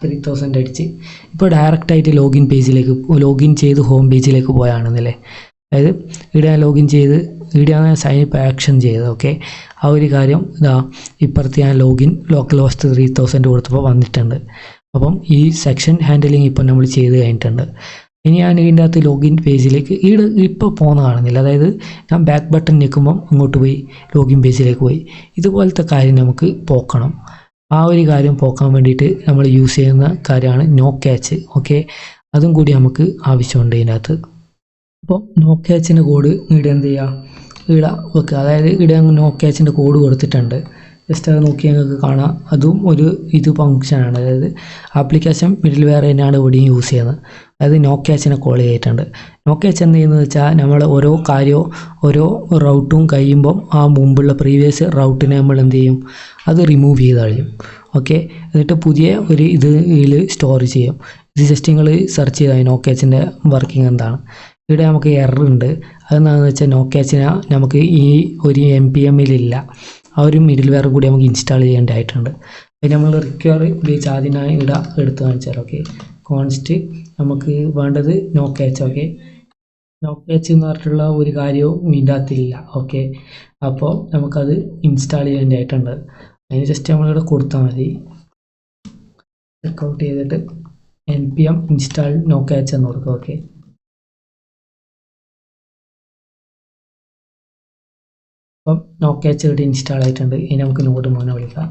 3000 അടിച്ച് ഇപ്പോൾ ഡയറക്റ്റായിട്ട് ലോഗിൻ ചെയ്ത് ഹോം പേജിലേക്ക് പോയാണെന്നല്ലേ. അതായത് ഇവിടെ ലോഗിൻ ചെയ്ത് ഇവിടെയാണ് സൈനപ്പ് ആക്ഷൻ ചെയ്തത്. ഓക്കെ, ആ ഒരു കാര്യം ഇതാ ഇപ്പുറത്ത് ഞാൻ ലോക്കൽ ഹോസ്റ്റ് 3000 കൊടുത്തപ്പോൾ വന്നിട്ടുണ്ട്. അപ്പം ഈ സെക്ഷൻ ഹാൻഡിലിങ് ഇപ്പം നമ്മൾ ചെയ്ത് കഴിഞ്ഞിട്ടുണ്ട്. ഇനി ഞാൻ ഇതിൻ്റെ അകത്ത് ലോഗിൻ പേജിലേക്ക് ഇപ്പോൾ പോകുന്ന കാണുന്നില്ല. അതായത് ഞാൻ ബാക്ക് ബട്ടൺ ഞെക്കുമ്പം അങ്ങോട്ട് പോയി ലോഗിൻ പേജിലേക്ക് പോയി. ഇതുപോലത്തെ കാര്യം നമുക്ക് പോക്കണം. ആ ഒരു കാര്യം പോക്കാൻ വേണ്ടിയിട്ട് നമ്മൾ യൂസ് ചെയ്യുന്ന കാര്യമാണ് നോ ക്യാച്ച്. ഓക്കെ, അതും കൂടി നമുക്ക് ആവശ്യമുണ്ട് ഇതിനകത്ത്. അപ്പോൾ നോ ക്യാച്ചിൻ്റെ കോഡ് ഇവിടെ എന്ത് ചെയ്യുക, ഇവിടെ വെക്കുക. അതായത് ഇവിടെ നോ ക്യാച്ചിൻ്റെ കോഡ് കൊടുത്തിട്ടുണ്ട്. ജസ്റ്റ് അത് നോക്കി ഞങ്ങൾക്ക് കാണാം. അതും ഒരു ഫംഗ്ഷനാണ്. അതായത് ആപ്ലിക്കേഷൻ മിഡിൽ വെയർ തന്നെയാണ് ഇവിടെയും യൂസ് ചെയ്യുന്നത്. അതായത് നോ ക്യാച്ചിനെ കോൾ ചെയ്തിട്ടുണ്ട്. നോ ക്യാച്ച് എന്ത് ചെയ്യുന്നത് വെച്ചാൽ, നമ്മൾ ഓരോ റൗട്ടും കഴിയുമ്പം ആ മുമ്പുള്ള പ്രീവിയസ് റൗട്ടിനെ നമ്മൾ എന്ത് ചെയ്യും, അത് റിമൂവ് ചെയ്ത് കളയും. ഓക്കെ, എന്നിട്ട് പുതിയ ഒരു ഇതിൽ സ്റ്റോർ ചെയ്യും. ഇത് ജസ്റ്റ് നിങ്ങൾ സെർച്ച് ചെയ്താൽ നോ ക്യാച്ചിൻ്റെ വർക്കിംഗ് എന്താണ്. ഇവിടെ നമുക്ക് എറർ ഉണ്ട്. അതെന്താണെന്ന് വെച്ചാൽ, നോ ക്യാച്ചിനെ നമുക്ക് ഈ ഒരു npm-ലില്ല. ആ ഒരു മിഡിൽ വെയർ കൂടി നമുക്ക് ഇൻസ്റ്റാൾ ചെയ്യേണ്ടതായിട്ടുണ്ട്. അതിന് നമ്മൾ റിക്വയർ ഉപയോഗിച്ച് ആദ്യം ഇവിടെ എടുത്ത് കാണിച്ചാൽ. ഓക്കെ, കോൺസ്റ്റ് നമുക്ക് വേണ്ടത് നോ ക്യാച്ച്. ഓക്കെ, നോക്കേച്ച് എന്ന് പറഞ്ഞിട്ടുള്ള ഒരു കാര്യവും ഇതിൻ്റെ അകത്തില്ല. ഓക്കെ, അപ്പോൾ നമുക്കത് ഇൻസ്റ്റാൾ ചെയ്യേണ്ടതായിട്ടുണ്ട്. അതിന് ജസ്റ്റ് നമ്മളിവിടെ കൊടുത്താൽ മതി. ചെക്കൗട്ട് ചെയ്തിട്ട് npm ഇൻസ്റ്റാൾ നോക്കേച്ച് എന്ന് കൊടുക്കുക. ഓക്കെ, അപ്പം നോക്കേച്ച് ഇവിടെ ഇൻസ്റ്റാൾ ആയിട്ടുണ്ട്. ഇനി നമുക്ക് നോഡ് മോനെ വിളിക്കാം.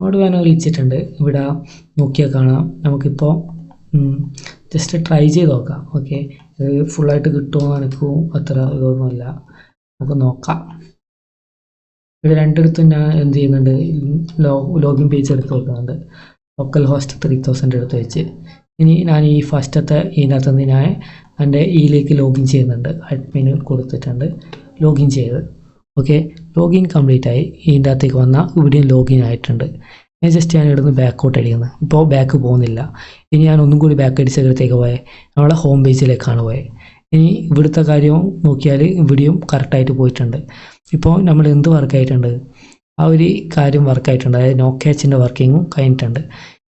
നോഡ് മോനെ വിളിച്ചിട്ടുണ്ട്. ഇവിടെ നോക്കിയാൽ കാണാം നമുക്കിപ്പോൾ ജസ്റ്റ് ട്രൈ ചെയ്ത് നോക്കാം. ഓക്കെ, ഇത് ഫുള്ളായിട്ട് കിട്ടുമോ എനിക്കും അത്ര ഇതൊന്നുമില്ല, നമുക്ക് നോക്കാം. ഇവിടെ രണ്ടിടത്തും ഞാൻ എന്ത് ചെയ്യുന്നുണ്ട്, ലോഗിൻ പേജ് എടുത്ത് വെക്കുന്നുണ്ട്. ലോക്കൽ ഹോസ്റ്റ് 3000 എടുത്ത് വെച്ച് ഇനി ഞാൻ ഈ ഫസ്റ്റത്തെ ഇതിനകത്ത് നിന്ന് ഞാൻ എൻ്റെ ഇതിലേക്ക് ലോഗിൻ ചെയ്യുന്നുണ്ട്. അഡ്മിന് കൊടുത്തിട്ടുണ്ട്, ലോഗിൻ ചെയ്ത്. ഓക്കെ, ലോഗിൻ കംപ്ലീറ്റ് ആയി. ഇതിൻ്റെ അകത്തേക്ക് വന്നാൽ ഇവിടെയും ലോഗിൻ ആയിട്ടുണ്ട്. ഞാൻ ജസ്റ്റ് ഞാൻ ഇവിടുന്ന് ബാക്കൗട്ട് അടിക്കുന്നത്. ഇപ്പോൾ ബാക്ക് പോകുന്നില്ല. ഇനി ഞാൻ ഒന്നും കൂടി ബാക്ക് അടിച്ചതിടത്തേക്ക് പോയത് നമ്മളെ ഹോം പേജിലേക്കാണ് പോയത്. ഇനി ഇവിടുത്തെ കാര്യം നോക്കിയാൽ ഇവിടെയും കറക്റ്റായിട്ട് പോയിട്ടുണ്ട്. ഇപ്പോൾ നമ്മൾ എന്ത് വർക്കായിട്ടുണ്ട്, ആ ഒരു കാര്യം വർക്കായിട്ടുണ്ട്. അതായത് നോക്കേച്ചിൻ്റെ വർക്കിങ്ങും കഴിഞ്ഞിട്ടുണ്ട്.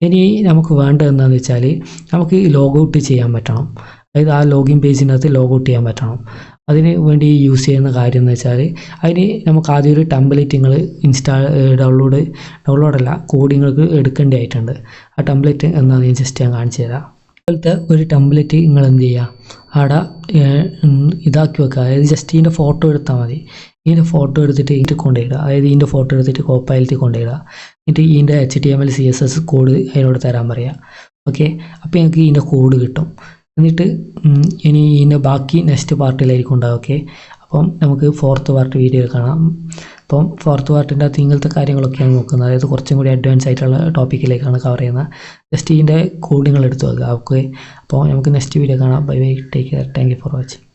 ഇനി നമുക്ക് വേണ്ടത് എന്താണെന്ന് വെച്ചാൽ നമുക്ക് ലോഗൗട്ട് ചെയ്യാൻ പറ്റണം. അതായത് ആ ലോഗിൻ പേജിനകത്ത് ലോഗൗട്ട് ചെയ്യാൻ പറ്റണം. അതിന് വേണ്ടി യൂസ് ചെയ്യുന്ന കാര്യം എന്ന് വെച്ചാൽ അതിന് നമുക്ക് ആദ്യം ഒരു ടെംപ്ലേറ്റ് നിങ്ങൾ ഡൗൺലോഡല്ല കോഡിങ്ങൾക്ക് എടുക്കേണ്ടതായിട്ടുണ്ട്. ആ ടെംപ്ലേറ്റ് എന്താണെന്ന് ഞാൻ ജസ്റ്റ് ഞാൻ കാണിച്ചു തരാം. അതുപോലത്തെ ഒരു ടെംപ്ലേറ്റ് നിങ്ങൾ എന്ത് ചെയ്യുക, അവിടെ ഇതാക്കി വെക്കുക. അതായത് ജസ്റ്റ് ഇതിൻ്റെ ഫോട്ടോ എടുത്താൽ മതി. ഇതിൻ്റെ ഫോട്ടോ എടുത്തിട്ട് ഇതിൻ്റെ കൊണ്ടുപോയിടുക. അതായത് ഇതിൻ്റെ ഫോട്ടോ എടുത്തിട്ട് കോപ്പൈലത്തിൽ കൊണ്ടുപോയിടുക. എന്നിട്ട് ഇതിൻ്റെ HTML CSS കോഡ് അതിനോട് തരാൻ പറയുക. ഓക്കെ, അപ്പോൾ എനിക്ക് ഇതിൻ്റെ കോഡ് കിട്ടും. എന്നിട്ട് ഇനി ഇതിൻ്റെ ബാക്കി നെക്സ്റ്റ് പാർട്ടിലായിരിക്കും ഉണ്ടാകും. ഓക്കെ, അപ്പം നമുക്ക് 4th പാർട്ട് വീഡിയോയിൽ കാണാം. അപ്പം 4th പാർട്ടിൻ്റെ അകത്ത് ഇങ്ങനത്തെ കാര്യങ്ങളൊക്കെയാണ് നോക്കുന്നത്. അതായത് കുറച്ചും കൂടി അഡ്വാൻസ് ആയിട്ടുള്ള ടോപ്പിക്കിലേക്കാണ് കവർ ചെയ്യുന്നത്. ജസ്റ്റ് ഇതിൻ്റെ കോഡിങ്ങൾ എടുത്ത് വെക്കുക. ഓക്കെ, അപ്പോൾ നമുക്ക് നെക്സ്റ്റ് വീഡിയോ കാണാം. Bye bye, take care, thank you for watching.